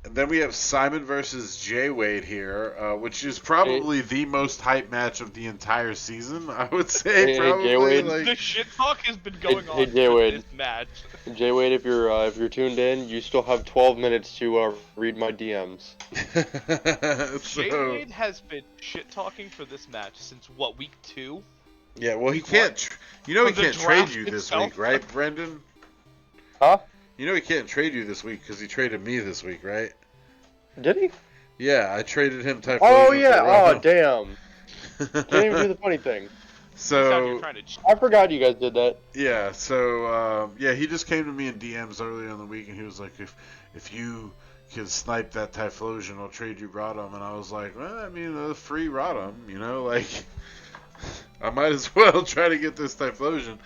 And then we have Simon versus Jay Wade here, which is probably the most hype match of the entire season. I would say Hey, probably. Jay Wade. Like, The shit talk has been going Hey, on Jay for Wade. this match. Jay Wade, if you're tuned in, you still have 12 minutes to read my DMs. Jay so, Wade has been shit talking for this match since what, week 2? yeah, well, he Week can't. He For the can't trade draft you this itself? week, right, Brendan? Huh? You know he can't trade you this week because he traded me this week, right? Did he? Yeah, I traded him Typhlosion. Oh yeah. for Oh damn. Can't even do the funny thing. He's out here So trying to cheat. I forgot you guys did that. yeah, so yeah, he just came to me in DMs earlier in the week and he was like, if you can snipe that Typhlosion, I'll trade you Rodham. And I was like, well, I mean, a free Rodham, you know, like I might as well try to get this Typhlosion.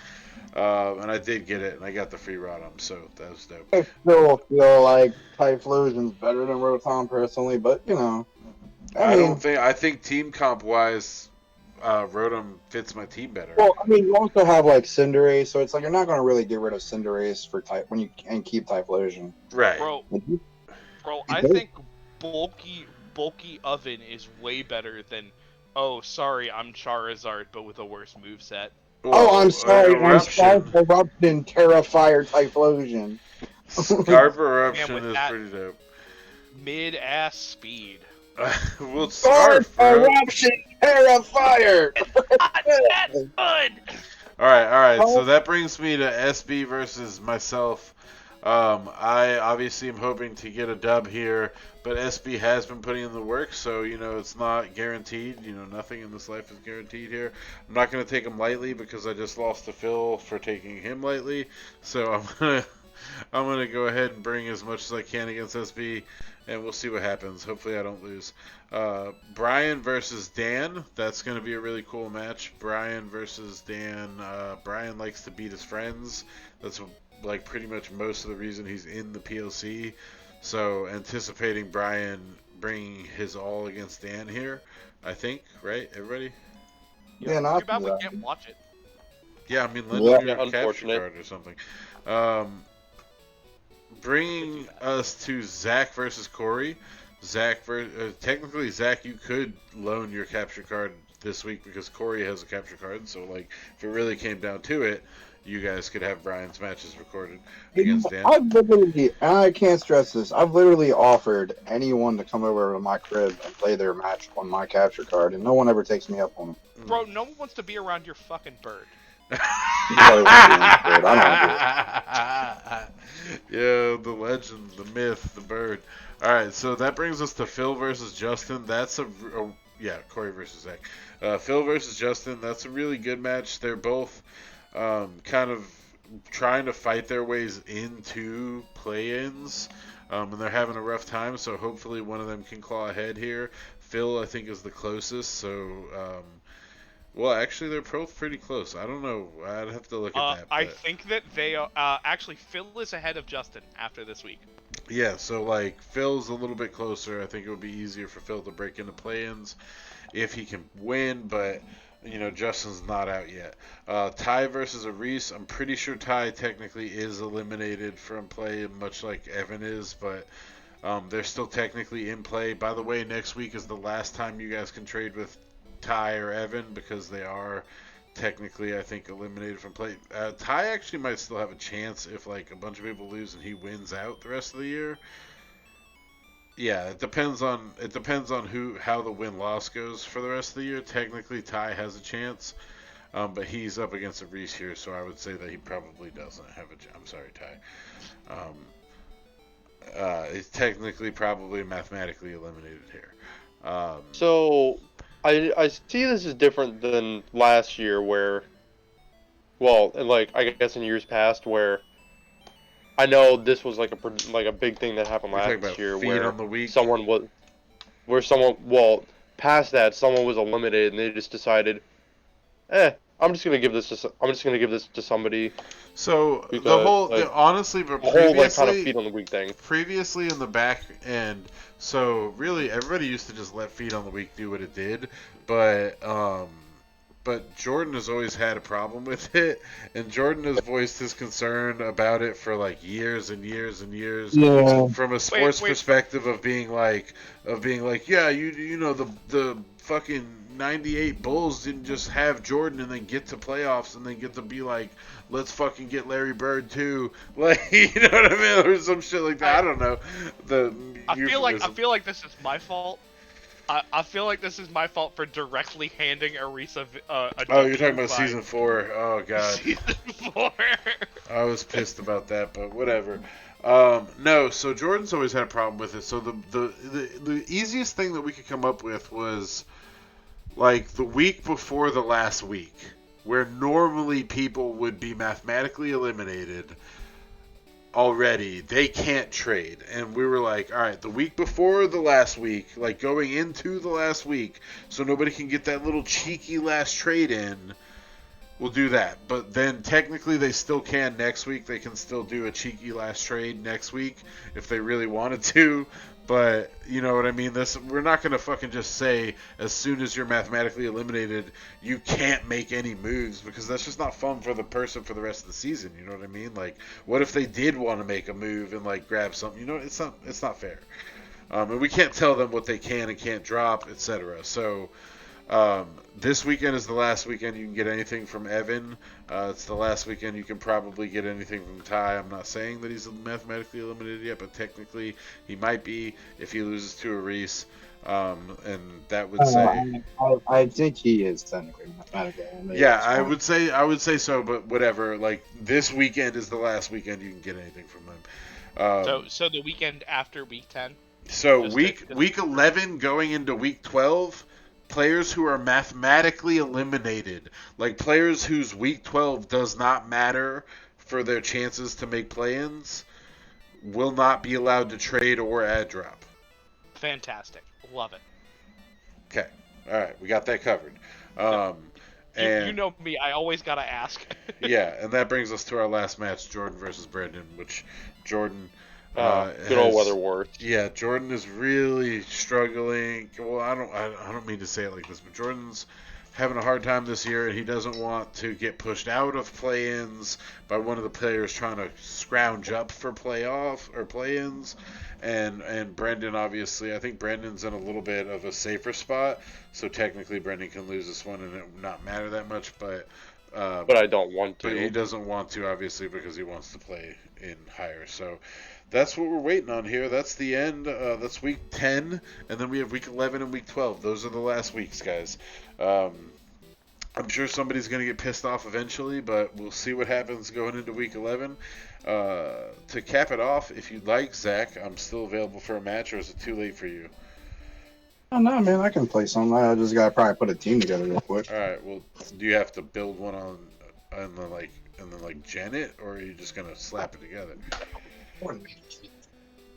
And I did get it, and I got the free Rodham, so that was dope. I still feel like Typhlosion's better than Rotom personally, but you know, I think team comp wise, Rotom fits my team better. Well, I mean, you also have like Cinderace, so it's like you're not going to really get rid of Cinderace for when you can keep Typhlosion. Right. Bro, I do? think bulky oven is way better than, oh, sorry, I'm Charizard, but with a worse moveset. Oh, I'm sorry. I'm sorry Eruption. for Eruption, Terrafire, Typhlosion. Scarp Eruption with is that- pretty dope. Mid-ass speed. Well, Scarf, Scarf, bro. Eruption, Terrafire. That's good! All right. Oh. So that brings me to SB versus myself. I obviously am hoping to get a dub here, but SB has been putting in the work, so you know it's not guaranteed. You know, nothing in this life is guaranteed here. I'm not going to take him lightly because I just lost to Phil for taking him lightly. So I'm gonna go ahead and bring as much as I can against SB, and we'll see what happens. Hopefully I don't lose. Brian versus Dan. That's going to be a really cool match. Brian versus Dan. Brian likes to beat his friends. That's like pretty much most of the reason he's in the PLC. So anticipating Brian bringing his all against Dan here. I think, right, everybody? Yeah, Too not bad we can't watch it. Yeah, I mean, lend Yeah. him your capture Unfortunate. card or something. Um, bringing us to Zach versus Corey. Technically, Zach, you could loan your capture card this week because Corey has a capture card. So, like, if it really came down to it, you guys could have Brian's matches recorded against Dan. I've literally, and I can't stress this, I've literally offered anyone to come over to my crib and play their match on my capture card, and no one ever takes me up on it. Bro, no one wants to be around your fucking bird. Nobody wants to be on the bird. I don't want to do it. Yeah, the legend, the myth, the bird. All right, so that brings us to Phil versus Justin. That's yeah, Corey versus Zach. Phil versus Justin. That's a really good match. They're both kind of trying to fight their ways into play-ins, and they're having a rough time. So hopefully one of them can claw ahead here. Phil, I think, is the closest. So. Well, actually, they're both pretty close. I don't know. I'd have to look at that. I think that they are. Actually, Phil is ahead of Justin after this week. Yeah, so like Phil's a little bit closer. I think it would be easier for Phil to break into play-ins if he can win, but you know Justin's not out yet. Ty versus Reese. I'm pretty sure Ty technically is eliminated from play, much like Evan is, but they're still technically in play. By the way, next week is the last time you guys can trade with Ty or Evan because they are technically, I think, eliminated from play. Ty actually might still have a chance if like a bunch of people lose and he wins out the rest of the year. Yeah, it depends on how the win-loss goes for the rest of the year. Technically, Ty has a chance, but he's up against a Reese here, so I would say that he probably doesn't have a chance. I'm sorry, Ty. He's technically probably mathematically eliminated here. So, I see this is different than last year where, well, and like I guess in years past where I know this was like a big thing that happened You're talking last about year feed where on the week? past that someone was eliminated and they just decided, I'm just gonna give this to somebody. So Because, the whole, like, honestly, but The whole like kind of previously, feet on the week thing. previously in the back end, so really everybody used to just let feed on the week do what it did, but Jordan has always had a problem with it, and Jordan has voiced his concern about it for like years and years and years. Yeah. From a sports wait. perspective of being like, yeah, you know the fucking 98 Bulls didn't just have Jordan and then get to playoffs and then get to be like, let's fucking get Larry Bird too, like, you know what I mean, or some shit like that. I don't know. I feel like this is my fault. I feel like this is my fault for directly handing Arisa a Oh, you're talking W about by season 4. Oh god. Season 4. I was pissed about that, but whatever. No, so Jordan's always had a problem with it. So the easiest thing that we could come up with was like the week before the last week, where normally people would be mathematically eliminated already. They can't trade. And we were like, all right, the week before the last week, like going into the last week, so nobody can get that little cheeky last trade in, we'll do that. But then technically they still can next week. They can still do a cheeky last trade next week if they really wanted to. But you know what I mean? We're not going to fucking just say as soon as you're mathematically eliminated, you can't make any moves, because that's just not fun for the person for the rest of the season. You know what I mean? Like, what if they did want to make a move and like grab something? You know, it's not fair. And we can't tell them what they can and can't drop, etc. So this weekend is the last weekend you can get anything from Evan. It's the last weekend you can probably get anything from Ty. I'm not saying that he's mathematically eliminated yet, but technically he might be if he loses to a Reese. And that would say, I think he is technically mathematically eliminated. yeah, I would say so. But whatever. Like, this weekend is the last weekend you can get anything from him. So the weekend after week 10. So week 11 going into week 12. Players who are mathematically eliminated, like players whose week 12 does not matter for their chances to make play-ins, will not be allowed to trade or add drop. Fantastic. Love it. Okay. All right. We got that covered. And you know me. I always gotta ask. yeah, and that brings us to our last match, Jordan versus Brandon, which Jordan Good old weather wars. Yeah, Jordan is really struggling. Well, I don't mean to say it like this, but Jordan's having a hard time this year, and he doesn't want to get pushed out of play-ins by one of the players trying to scrounge up for playoff or play-ins. And Brendan, obviously, I think Brendan's in a little bit of a safer spot, so technically Brendan can lose this one and it would not matter that much, but I don't want to. But he doesn't want to, obviously, because he wants to play in higher. So that's what we're waiting on here. That's the end. That's week 10, and then we have week 11 and week 12. Those are the last weeks, guys. I'm sure somebody's going to get pissed off eventually, but we'll see what happens going into week 11. To cap it off, if you'd like, Zach, I'm still available for a match, or is it too late for you? Oh, no, man, I can play something. I just got to probably put a team together real quick. All right, well, do you have to build one and then gen it, or are you just going to slap it together?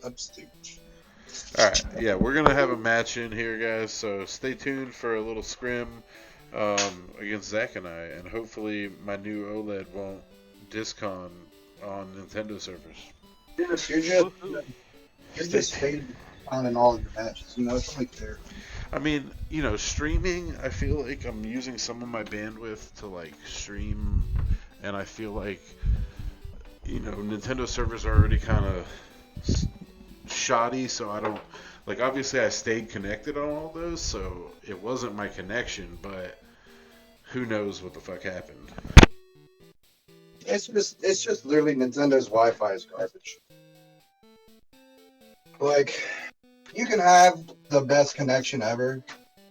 That's stupid. All right, yeah, we're going to have a match in here, guys, so stay tuned for a little scrim against Zach and I, and hopefully my new OLED won't discon on Nintendo servers. Yes, you're just fading on in all of your matches. You know, it's like there. I mean, streaming, I feel like I'm using some of my bandwidth to, stream, and I feel like, Nintendo servers are already kind of shoddy, so I don't, obviously I stayed connected on all those, so it wasn't my connection, but who knows what the fuck happened. It's just literally Nintendo's Wi-Fi is garbage. You can have the best connection ever.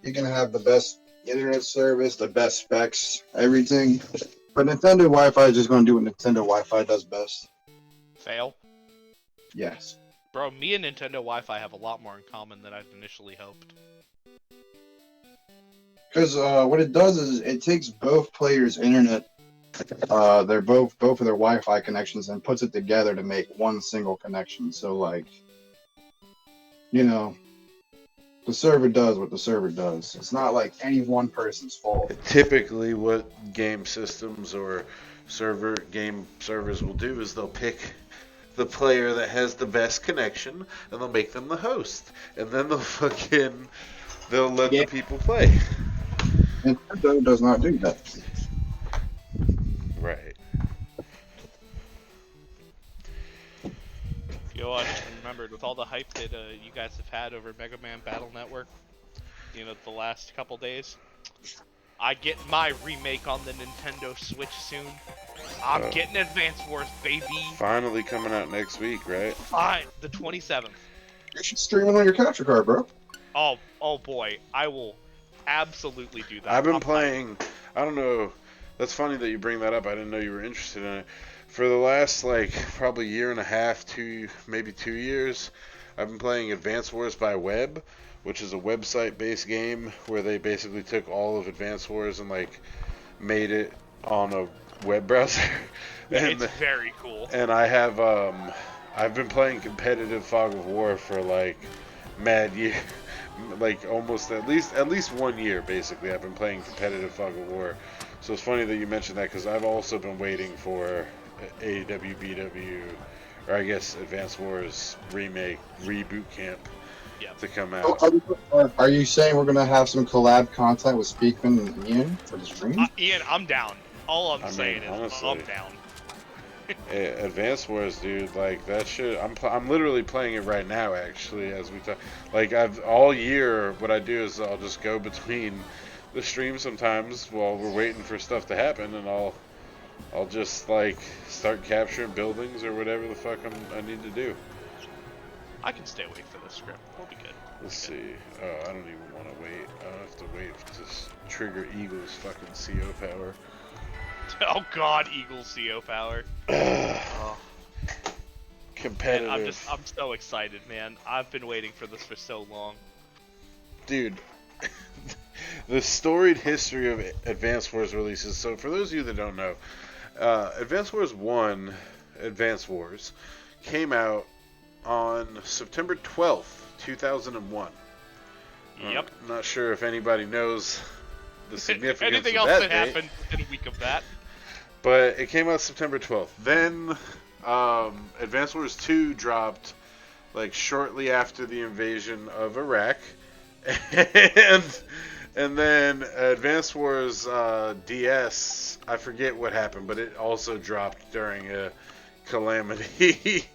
You can have the best internet service, the best specs, everything. But Nintendo Wi-Fi is just going to do what Nintendo Wi-Fi does best. Fail. Yes. Bro, me and Nintendo Wi-Fi have a lot more in common than I'd initially hoped. Because what it does is it takes both players' internet, they're both of their Wi-Fi connections, and puts it together to make one single connection. So, the server does what the server does. It's not like any one person's fault. Typically, what game systems or game servers will do is they'll pick the player that has the best connection, and they'll make them the host, and then they'll let the people play. Nintendo does not do that. Right. Yo, I just remembered, with all the hype that you guys have had over Mega Man Battle Network, the last couple days, I get my remake on the Nintendo Switch soon. I'm getting Advance Wars, baby. Finally coming out next week, right? Fine, the 27th. You should stream it on your capture card, bro. Oh boy, I will absolutely do that. I've been playing, I don't know, that's funny that you bring that up. I didn't know you were interested in it. For the last, probably year and a half, maybe 2 years, I've been playing Advance Wars by Web, which is a website-based game where they basically took all of Advance Wars and, made it on a web browser. It's very cool. And I have, I've been playing competitive Fog of War for, mad year. Almost at least 1 year, basically. I've been playing competitive Fog of War. So it's funny that you mentioned that, because I've also been waiting for AWBW, or I guess Advance Wars reboot camp to come out. Are you saying we're gonna have some collab content with Speakman and Ian for the stream? Ian, I'm down. All I'm saying is, honestly, I'm down. Advance Wars, dude, that shit. I'm literally playing it right now, actually, as we talk. I've all year, what I do is I'll just go between the stream sometimes while we're waiting for stuff to happen, and I'll just start capturing buildings or whatever the fuck I need to do. I can stay awake for this script. We'll be good. Let's see. Oh, I don't even want to wait. I don't have to wait to trigger Eagle's fucking CO power. Oh god, Eagle CO power. Competitive. Man, I'm so excited, man. I've been waiting for this for so long. Dude, the storied history of Advance Wars releases. So for those of you that don't know, Advance Wars 1, Advance Wars, came out on September 12th, 2001. Yep. I'm not sure if anybody knows the significance Anything of else that that date, happened within a week of that? But it came out September 12th. Then Advance Wars 2 dropped like shortly after the invasion of Iraq, and then Advance Wars DS. I forget what happened, but it also dropped during a calamity,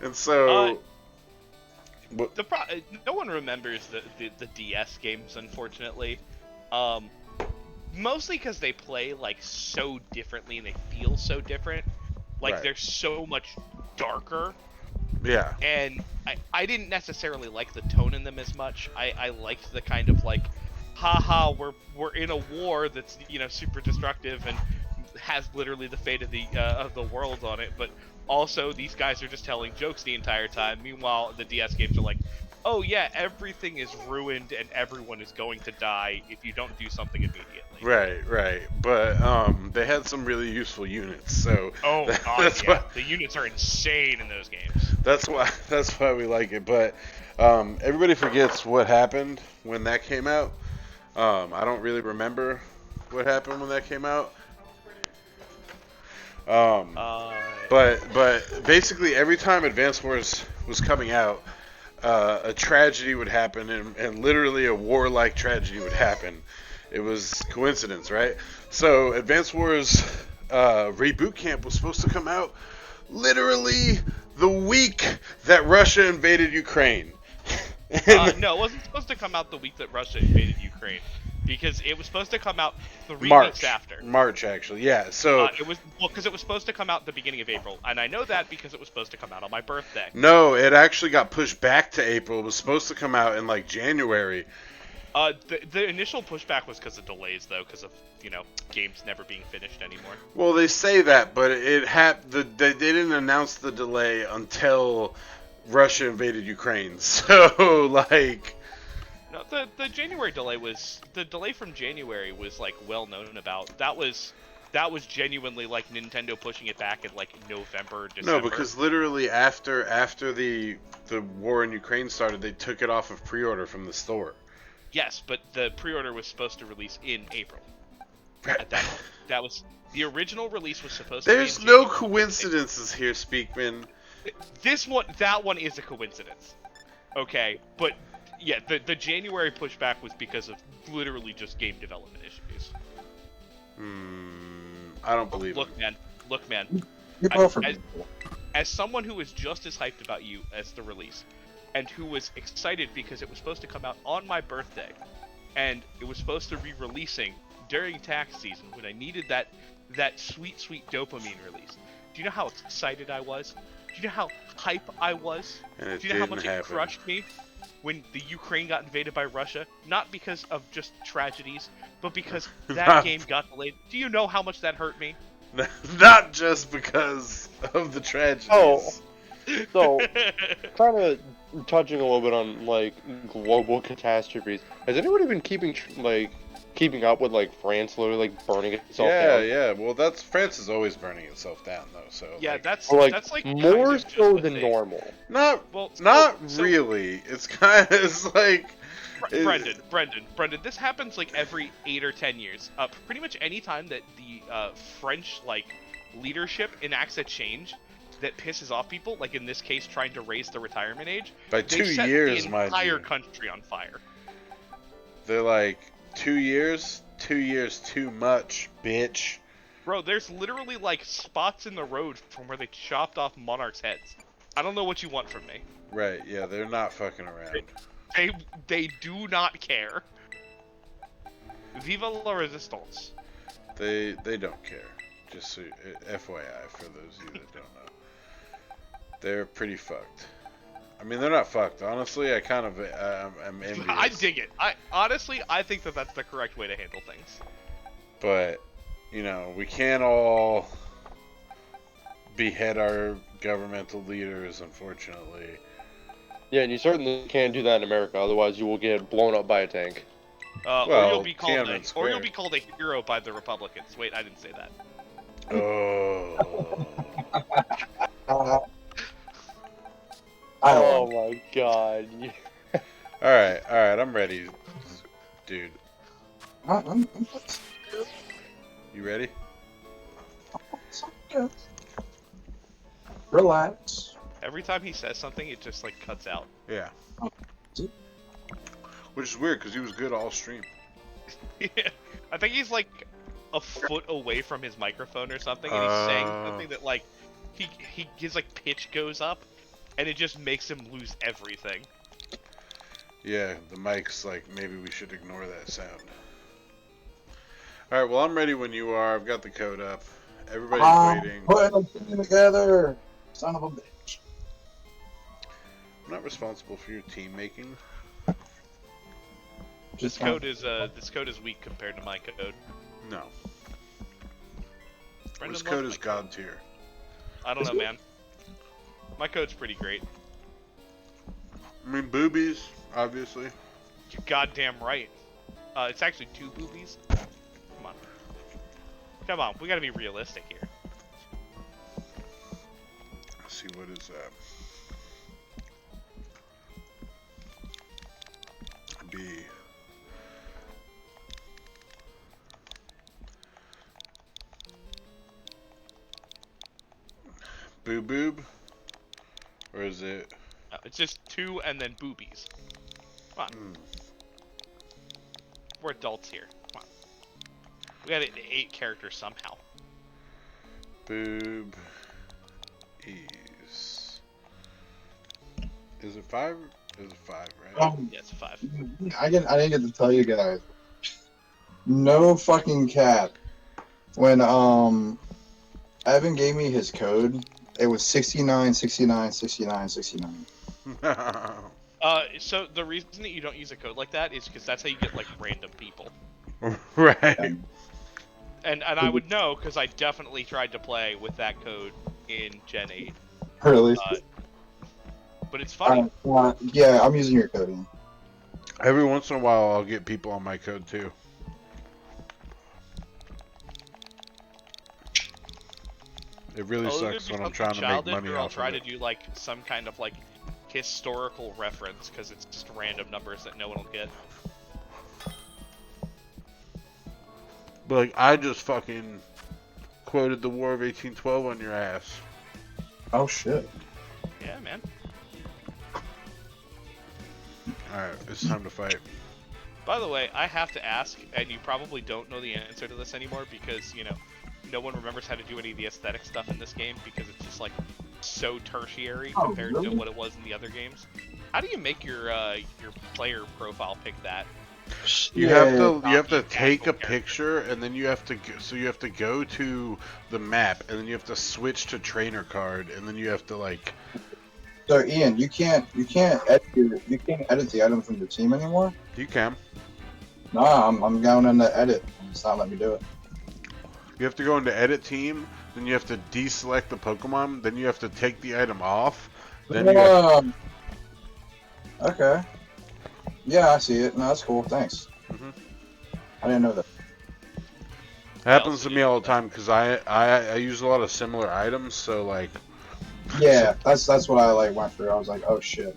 and so. No one remembers the DS games, unfortunately. Mostly because they play like so differently and they feel so different. Like Right. they're so much darker, Yeah. and I didn't necessarily like the tone in them as much. I liked the kind of like, haha, we're in a war that's super destructive and has literally the fate of the world on it, but also these guys are just telling jokes the entire time. Meanwhile, the DS games are like, oh yeah, everything is ruined and everyone is going to die if you don't do something immediately. Right. But they had some really useful units, so Oh god, that's yeah. why The units are insane in those games. that's why we like it. But everybody forgets what happened when that came out. I don't really remember what happened when that came out. But basically every time Advance Wars was coming out, a tragedy would happen, and literally a warlike tragedy would happen. It was coincidence, right? So Advance Wars Reboot Camp was supposed to come out literally the week that Russia invaded Ukraine. No, it wasn't supposed to come out the week that Russia invaded Ukraine, because it was supposed to come out 3 weeks after. March, actually, yeah. So because it was supposed to come out the beginning of April, and I know that because it was supposed to come out on my birthday. No, it actually got pushed back to April. It was supposed to come out in like January. The initial pushback was because of delays, though, because of games never being finished anymore. Well, they say that, but they didn't announce the delay until Russia invaded Ukraine. So like. No, the January delay was the delay from January was like well known about. That was genuinely like Nintendo pushing it back in like November, December. No, because literally after the war in Ukraine started, they took it off of pre-order from the store. Yes, but the pre-order was supposed to release in April. At that was the original release was supposed to be in There's no January. coincidences here, Speakman. That one is a coincidence. Okay, but yeah, the January pushback was because of literally just game development issues. I don't believe it. Look, man. You're both from As someone who was just as hyped about you as the release, and who was excited because it was supposed to come out on my birthday, and it was supposed to be releasing during tax season when I needed that sweet dopamine release. Do you know how excited I was? Do you know how hype I was? And it Do you know how much didn't it happen. crushed me when the Ukraine got invaded by Russia? Not because of just tragedies, but because that game got delayed. Do you know how much that hurt me? Not just because of the tragedies. Oh, so kind of touching a little bit on like global catastrophes. Has anybody been keeping up with like France literally like burning itself down? Yeah. Well, France is always burning itself down though. So Yeah, like, that's Or, that's like more kind of just so the than thing. normal. not Well, so- really. It's kind of like Brendan, this happens like every 8 or 10 years. Pretty much any time that the French leadership enacts a change that pisses off people, like in this case, trying to raise the retirement age, by they 2 set years, the mind entire you. country on fire. They're like 2 years. 2 years too much, bitch. Bro, there's literally like spots in the road from where they chopped off monarchs' heads. I don't know what you want from me. Right? Yeah, they're not fucking around. They do not care. Viva la resistance. They don't care. Just so, FYI for those of you that don't know, they're pretty fucked. I mean, they're not fucked. Honestly, I kind of am envious. I dig it. I think that that's the correct way to handle things. But we can't all behead our governmental leaders, unfortunately. Yeah, and you certainly can't do that in America. Otherwise, you will get blown up by a tank. Or Well, you'll be called Tiananmen or Square. you'll be called a hero by the Republicans. Wait, I didn't say that. Oh. Oh my god. All right. I'm ready, dude. You ready? Relax. Every time he says something, it just like cuts out. Yeah. Which is weird because he was good all stream. Yeah. I think he's like a foot away from his microphone or something, and he's saying something that like his like pitch goes up, and it just makes him lose everything. Yeah, the mic's like, maybe we should ignore that sound. Alright, well, I'm ready when you are. I've got the code up. Everybody's waiting. Putting a team together. Son of a bitch. I'm not responsible for your team making. This code is weak compared to my code. No. Brendan This loves code my is god tier. I don't know, man. My code's pretty great. I mean, boobies, obviously. You're goddamn right. It's actually 2 boobies. Come on. Come on, we gotta be realistic here. Let's see, what is that? B. Boob boob? Or is it? It's just 2 and then boobies. Come on. We're adults here. Come on. We got 8 characters somehow. Boob. Ease. Is it 5? Is it 5, right? Yeah, it's a 5. I didn't get to tell you guys. No fucking cap. When Evan gave me his code, it was 69, 69, 69, 69. So the reason that you don't use a code like that is because that's how you get like random people. Right. And I would know because I definitely tried to play with that code in Gen 8. Really? But it's funny. Yeah, I'm using your code. Every once in a while, I'll get people on my code too. It really sucks when I'm trying to make money or I'll off try of to it. do like some kind of like historical reference because it's just random numbers that no one will get. But like, I just fucking quoted the War of 1812 on your ass. Oh shit. Yeah, man. Alright, it's time to fight. By the way, I have to ask, and you probably don't know the answer to this anymore because, you know, no one remembers how to do any of the aesthetic stuff in this game because it's just like so tertiary compared to what it was in the other games. How do you make your player profile pick that? You have to take a picture, and then you have to go to the map, and then you have to switch to trainer card, and then you have to like. So Ian, you can't edit the item from your team anymore. You can. Nah, I'm going into edit. It's not letting me do it. You have to go into edit team, then you have to deselect the Pokemon, then you have to take the item off. Then you have... Okay. Yeah, I see it. No, that's cool. Thanks. I didn't know that. It happens to me all the time because I use a lot of similar items, so like. Yeah, that's what I like went through. I was like, oh shit.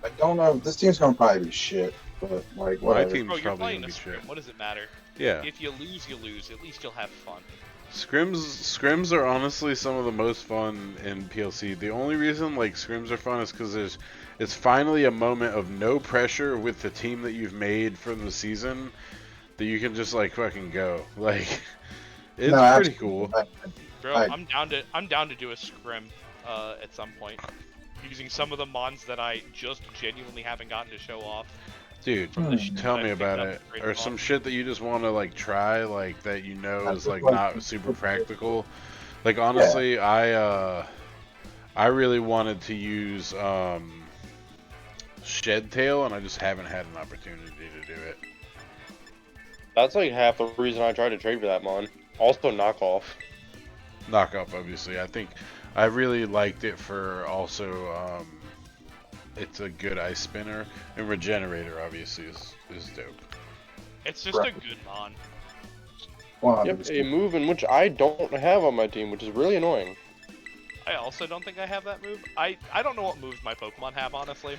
I don't know. This team's gonna probably be shit, but like My whatever. team's Bro, you're probably playing gonna a be scrim. shit. What does it matter? Yeah. If you lose, you lose. At least you'll have fun. Scrims are honestly some of the most fun in PLC. The only reason like scrims are fun is because it's finally a moment of no pressure with the team that you've made from the season that you can just like fucking go. Like it's pretty cool. Bro, I'm down to do a scrim at some point using some of the mons that I just genuinely haven't gotten to show off. Dude, tell me about it. Or some shit that you just want to like try, like that you know is like not super practical. Like honestly, I really wanted to use Shed Tail, and I just haven't had an opportunity to do it. That's like half the reason I tried to trade for that mon. Also knockoff. Knockoff, obviously. I think I really liked it for also. It's a good ice spinner, and Regenerator obviously is dope. It's just a good mon. Yep, a move in which I don't have on my team, which is really annoying. I also don't think I have that move. I don't know what moves my Pokemon have, honestly.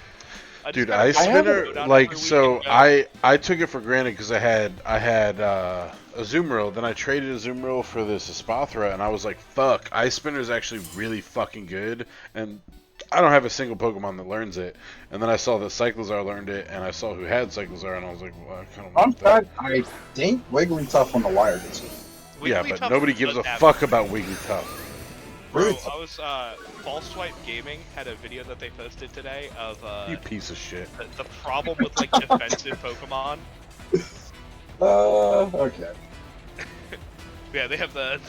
Dude, kinda Ice go Spinner, down like, every week so and go, I took it for granted because I had a Azumarill, then I traded Azumarill for this Espathra, and I was like, fuck, Ice Spinner is actually really fucking good, and I don't have a single Pokemon that learns it. And then I saw that Cyclizar learned it, and I saw who had Cyclizar, and I was like, well, I kind of Fun want that. fact, I think Wigglytuff on the wire does it. Yeah, but Wigglytuff nobody gives does a have- fuck about Wigglytuff. Bro, Really? I was False Swipe Gaming had a video that they posted today of You piece of shit. the problem with like defensive Pokemon. Okay. Yeah, they have the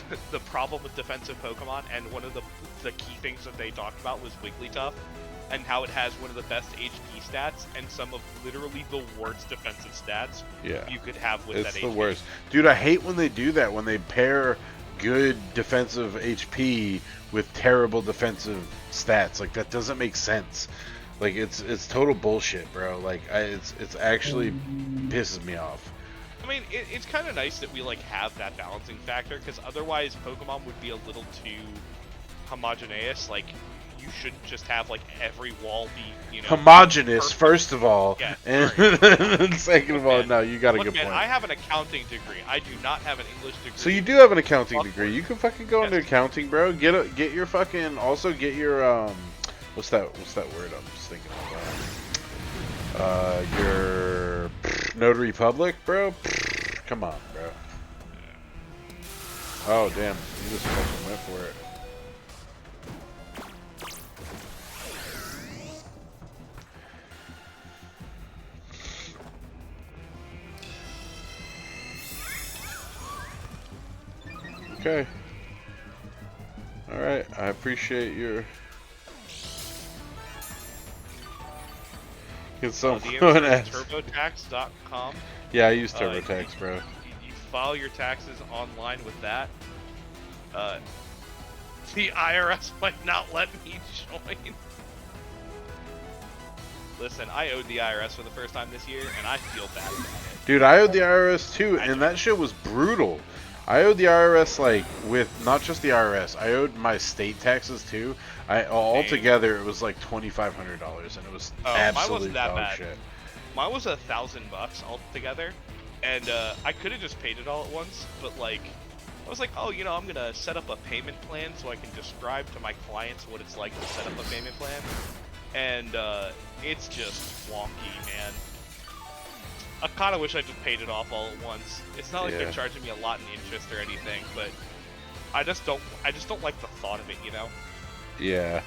problem with defensive Pokemon, and one of the key things that they talked about was Wigglytuff, and how it has one of the best HP stats and some of literally the worst defensive stats Yeah. you could have with It's that the HP. worst. Dude, I hate when they do that, when they pair good defensive HP with terrible defensive stats. Like, that doesn't make sense. Like, it's total bullshit, bro. Like, it's actually pisses me off. I mean, it's kind of nice that we like have that balancing factor, because otherwise Pokemon would be a little too homogeneous. Like, you shouldn't just have like every wall be, you know, Homogeneous, perfect. first of all, Yeah, and second of all, man. no, you got a Look, good man, point. I have an accounting degree. I do not have an English degree. So you do have an accounting Of degree. course. You can fucking go into Yes. accounting, bro. Get your fucking also get your what's that word I'm just thinking of? Your notary public, bro. Come on, bro. Oh damn, you just fucking went for it. Okay. Alright, I appreciate your... Get someone ask. TurboTax.com. Yeah, I use TurboTax, bro. You file your taxes online with that. The IRS might not let me join. Listen, I owed the IRS for the first time this year, and I feel bad about it. Dude, I owed the IRS too, and that shit was brutal. I owed the IRS, like, with not just the IRS, I owed my state taxes too. Altogether, it was like $2,500, and it was Mine absolute wasn't that dog bad. shit. Mine was $1,000 altogether, and I could have just paid it all at once, but like, I was like, oh, you know, I'm gonna set up a payment plan so I can describe to my clients what it's like to set up a payment plan, and it's just wonky, man. I kind of wish I just paid it off all at once. It's not like Yeah. they're charging me a lot in interest or anything, but I just don't like the thought of it, you know? Yeah.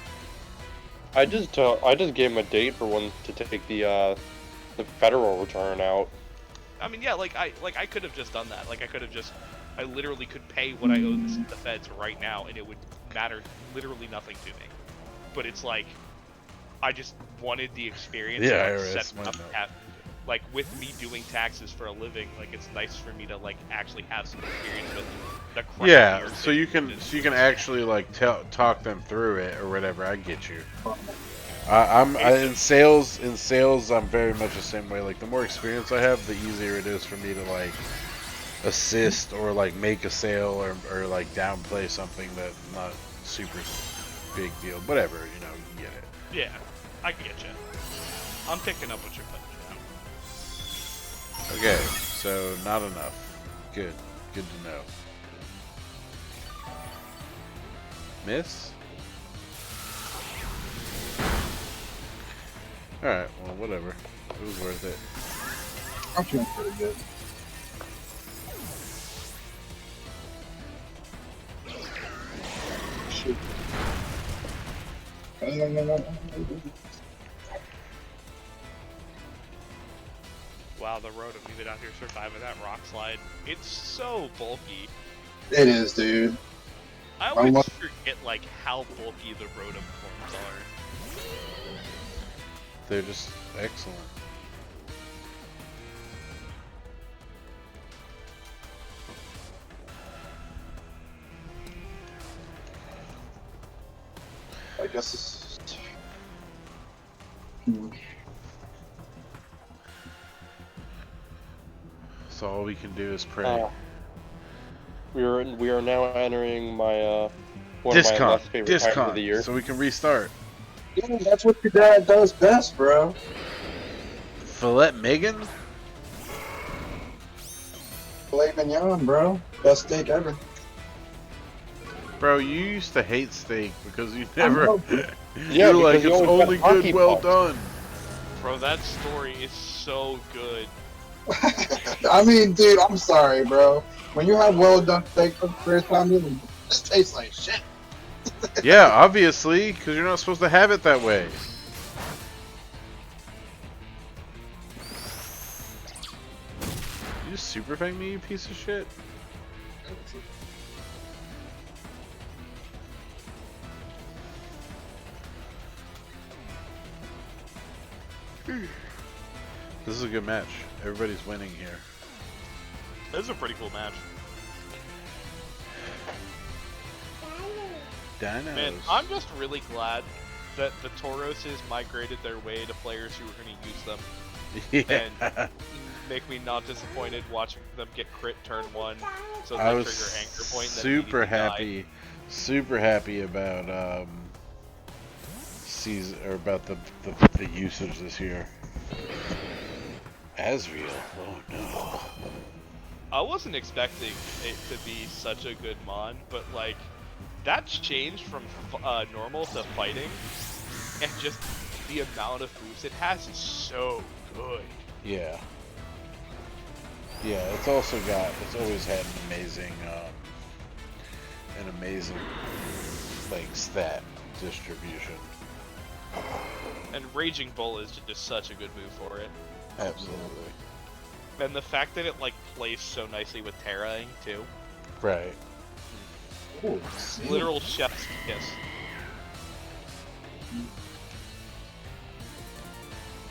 I just gave him a date for when to take the federal return out. I mean, yeah, like I could have just done that. Like I literally could pay what I owe the feds right now, and it would matter literally nothing to me. But it's like, I just wanted the experience Yeah, of IRS setting might up, not. like with me doing taxes for a living. Like, it's nice for me to like actually have some experience with the crap Yeah, New York so you City can is. actually like talk them through it or whatever. I get you. In sales. I'm very much the same way. Like, the more experience I have, the easier it is for me to like assist or like make a sale or like downplay something that's not super big deal. Whatever, you know, you get it. Yeah, I get you. I'm picking up what you're putting down. Okay, so not enough. Good to know. Miss? Alright, well, whatever. It was worth it. I'm feeling pretty good. Shoot. Wow, the Rotom, even out here surviving that rock slide. It's so bulky. It is, dude. I I'm always lo- forget like how bulky the Rotom forms are. They're just excellent. I guess it's... So all we can do is pray. We are now entering my one of my less favorite times of the year. So we can restart. Yeah, that's what your dad does best, bro. Filet Megan? Filet mignon, bro. Best steak ever. Bro, you used to hate steak because you I never. know. Yeah, You're like, because you it's always got only hockey good, well pucks. done. Bro, that story is so good. I mean, dude, I'm sorry, bro. When you have well done steak for the first time, you're like, this tastes like shit. Yeah, obviously, because you're not supposed to have it that way. You just super fang me, you piece of shit. This is a good match. Everybody's winning here. This is a pretty cool match. Dinos. Man, I'm just really glad that the Tauroses migrated their way to players who were going to use them. Yeah. Make me not disappointed watching them get crit turn 1. So I they was trigger anchor point. And then super immediately die. super happy about season or about the usage this year. Asriel, oh no. I wasn't expecting it to be such a good mon, but like that's changed from normal to fighting, and just the amount of moves it has is so good. Yeah. Yeah, it's always had an amazing like stat distribution. And Raging Bull is just such a good move for it. Absolutely. And the fact that it like plays so nicely with Terraing too. Right. Ooh, Literal chef's kiss.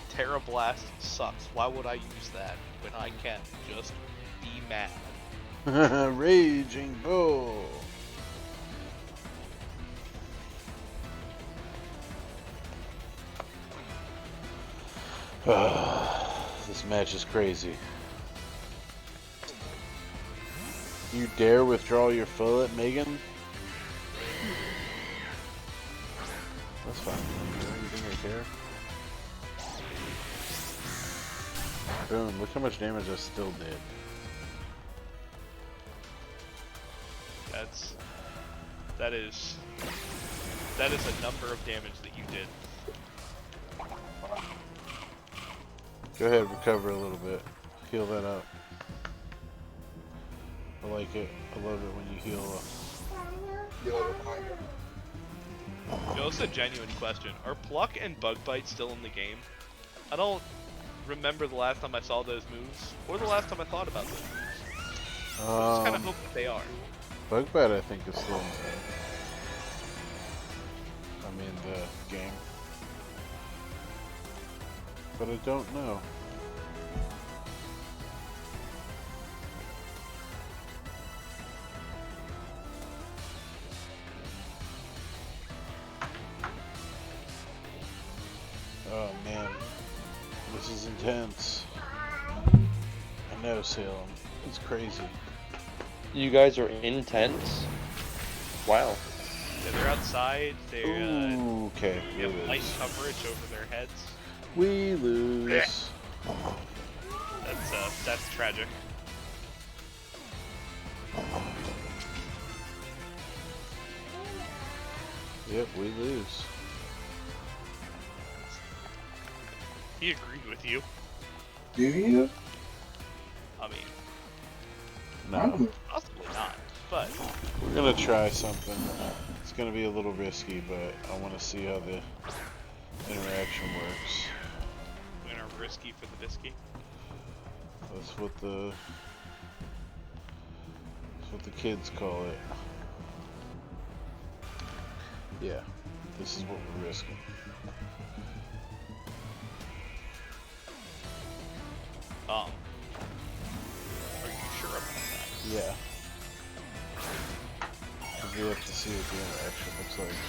Terra Blast sucks. Why would I use that when I can just be mad? Raging Bull. This match is crazy. You dare withdraw your fillet, Megan? That's fine. Anything I care. Boom, look how much damage I still did. That is a number of damage that you did. Go ahead, recover a little bit. Heal that up. I like it. I love it when you heal up. You know, it's a genuine question. Are Pluck and Bug Bite still in the game? I don't remember the last time I saw those moves, or the last time I thought about those moves. I just kind of hope that they are. Bug Bite, I think, is still in the game. But I don't know. Oh man, this is intense. I know, Salem. It's crazy. You guys are intense? Wow. Yeah, they're outside. They Ooh, okay, we have light lose. coverage over their heads. We lose. That's tragic. Yep, we lose. He agreed with you. Do you? I mean, No. possibly not, but We're gonna try something. It's gonna be a little risky, but I want to see how the interaction works. we're gonna risky for the bisky. That's what the kids call it. Yeah, this is what we're risking. Are you sure about that? Yeah. 'Cause we have to see what the interaction looks like.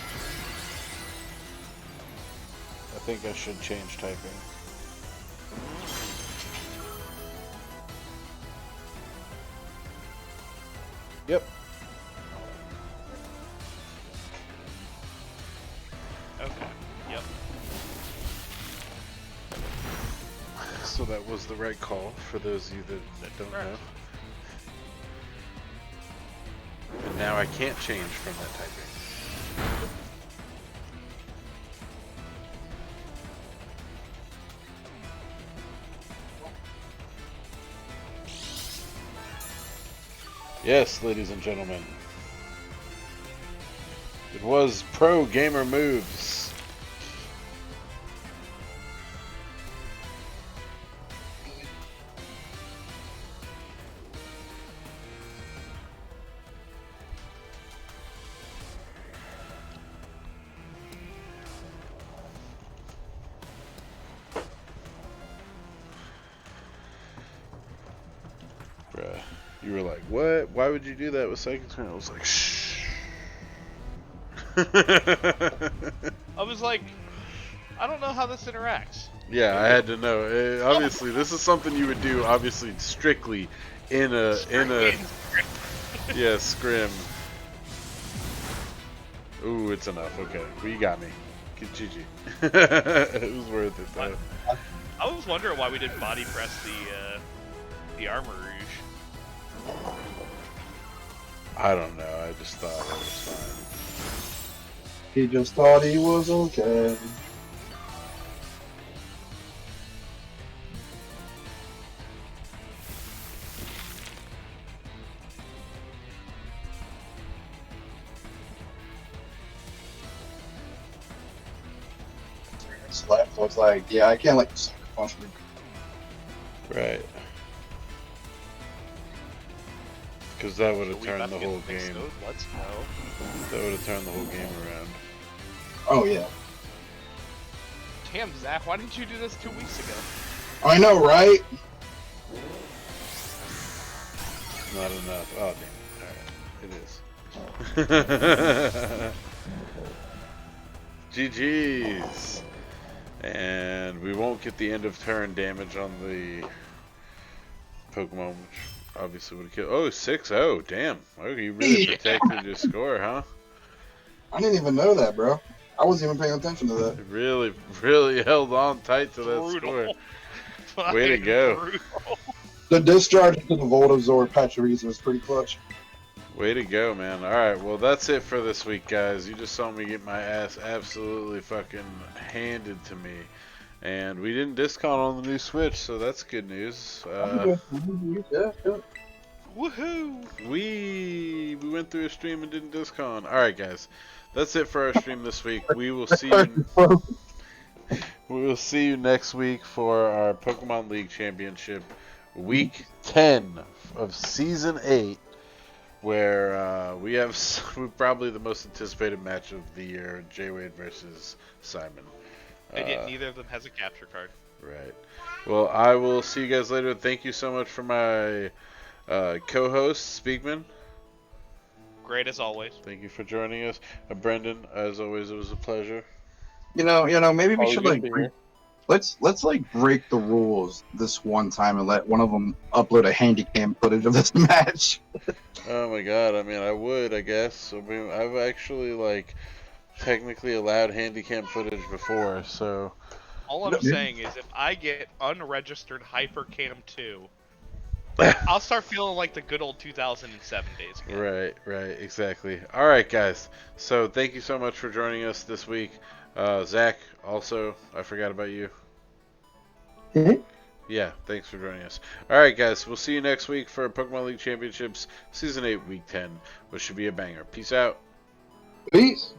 I think I should change typing. Yep. Okay. Yep. so that was the right call for those of you that don't know. And now I can't change from that typing. Yes, ladies and gentlemen. It was Pro Gamer Moves. Bruh, you were like, what? Why would you do that with Psychic Screen? I was like, shh. I was like, I don't know how this interacts. Yeah, I had to know. Obviously, this is something you would do, obviously, strictly in a yeah, scrim. Ooh, it's enough. Okay, well, you got me. Good GG. It was worth it, though. I was wondering why we didn't body press the Armor Rouge. I don't know. I just thought it was fine. He just thought he was okay. Left, so it's like, yeah, I can't like sucker punch me. Right. Because that would have So we turned about the to get whole the next game. node? Let's go. That would have turned the whole game around. Oh yeah, Damn, Zach, why didn't you do this 2 weeks ago? I know, right? Not enough. Oh, damn it. Alright. It is. GG's. And we won't get the end of turn damage on the Pokemon, which obviously would have killed. Oh, 6-0. Damn. Oh, you really protected your score, huh? I didn't even know that, bro. I wasn't even paying attention to that. You really, really held on tight to that Brutal. score. Way to go. Brutal. The discharge to the Voltazor Pachirisu was pretty clutch. Way to go, man. Alright, well, that's it for this week, guys. You just saw me get my ass absolutely fucking handed to me. And we didn't discount on the new Switch, so that's good news. Yeah. Woohoo! We went through a stream and didn't discount. Alright, guys. That's it for our stream this week. We will see you next week for our Pokemon League Championship, Week 10 of Season 8. Where we have probably the most anticipated match of the year, J-Wade versus Simon. And yet neither of them has a capture card. Right. Well, I will see you guys later. Thank you so much for my co-host, Speakman. Great as always. Thank you for joining us. Brendan, as always, it was a pleasure. You know, maybe we Always should good like to be here. let's like break the rules this one time and let one of them upload a handycam footage of this match. Oh my god, I mean, I would, I guess. I mean, I've actually, like, technically allowed handicam footage before, so... All I'm Yeah. saying is if I get unregistered Hypercam 2, I'll start feeling like the good old 2007 days again. Right, exactly. Alright, guys. So, thank you so much for joining us this week. Zach, also, I forgot about you. Yeah, thanks for joining us. Alright, guys, we'll see you next week for Pokemon League Championships Season 8, Week 10, which should be a banger. Peace out. Peace.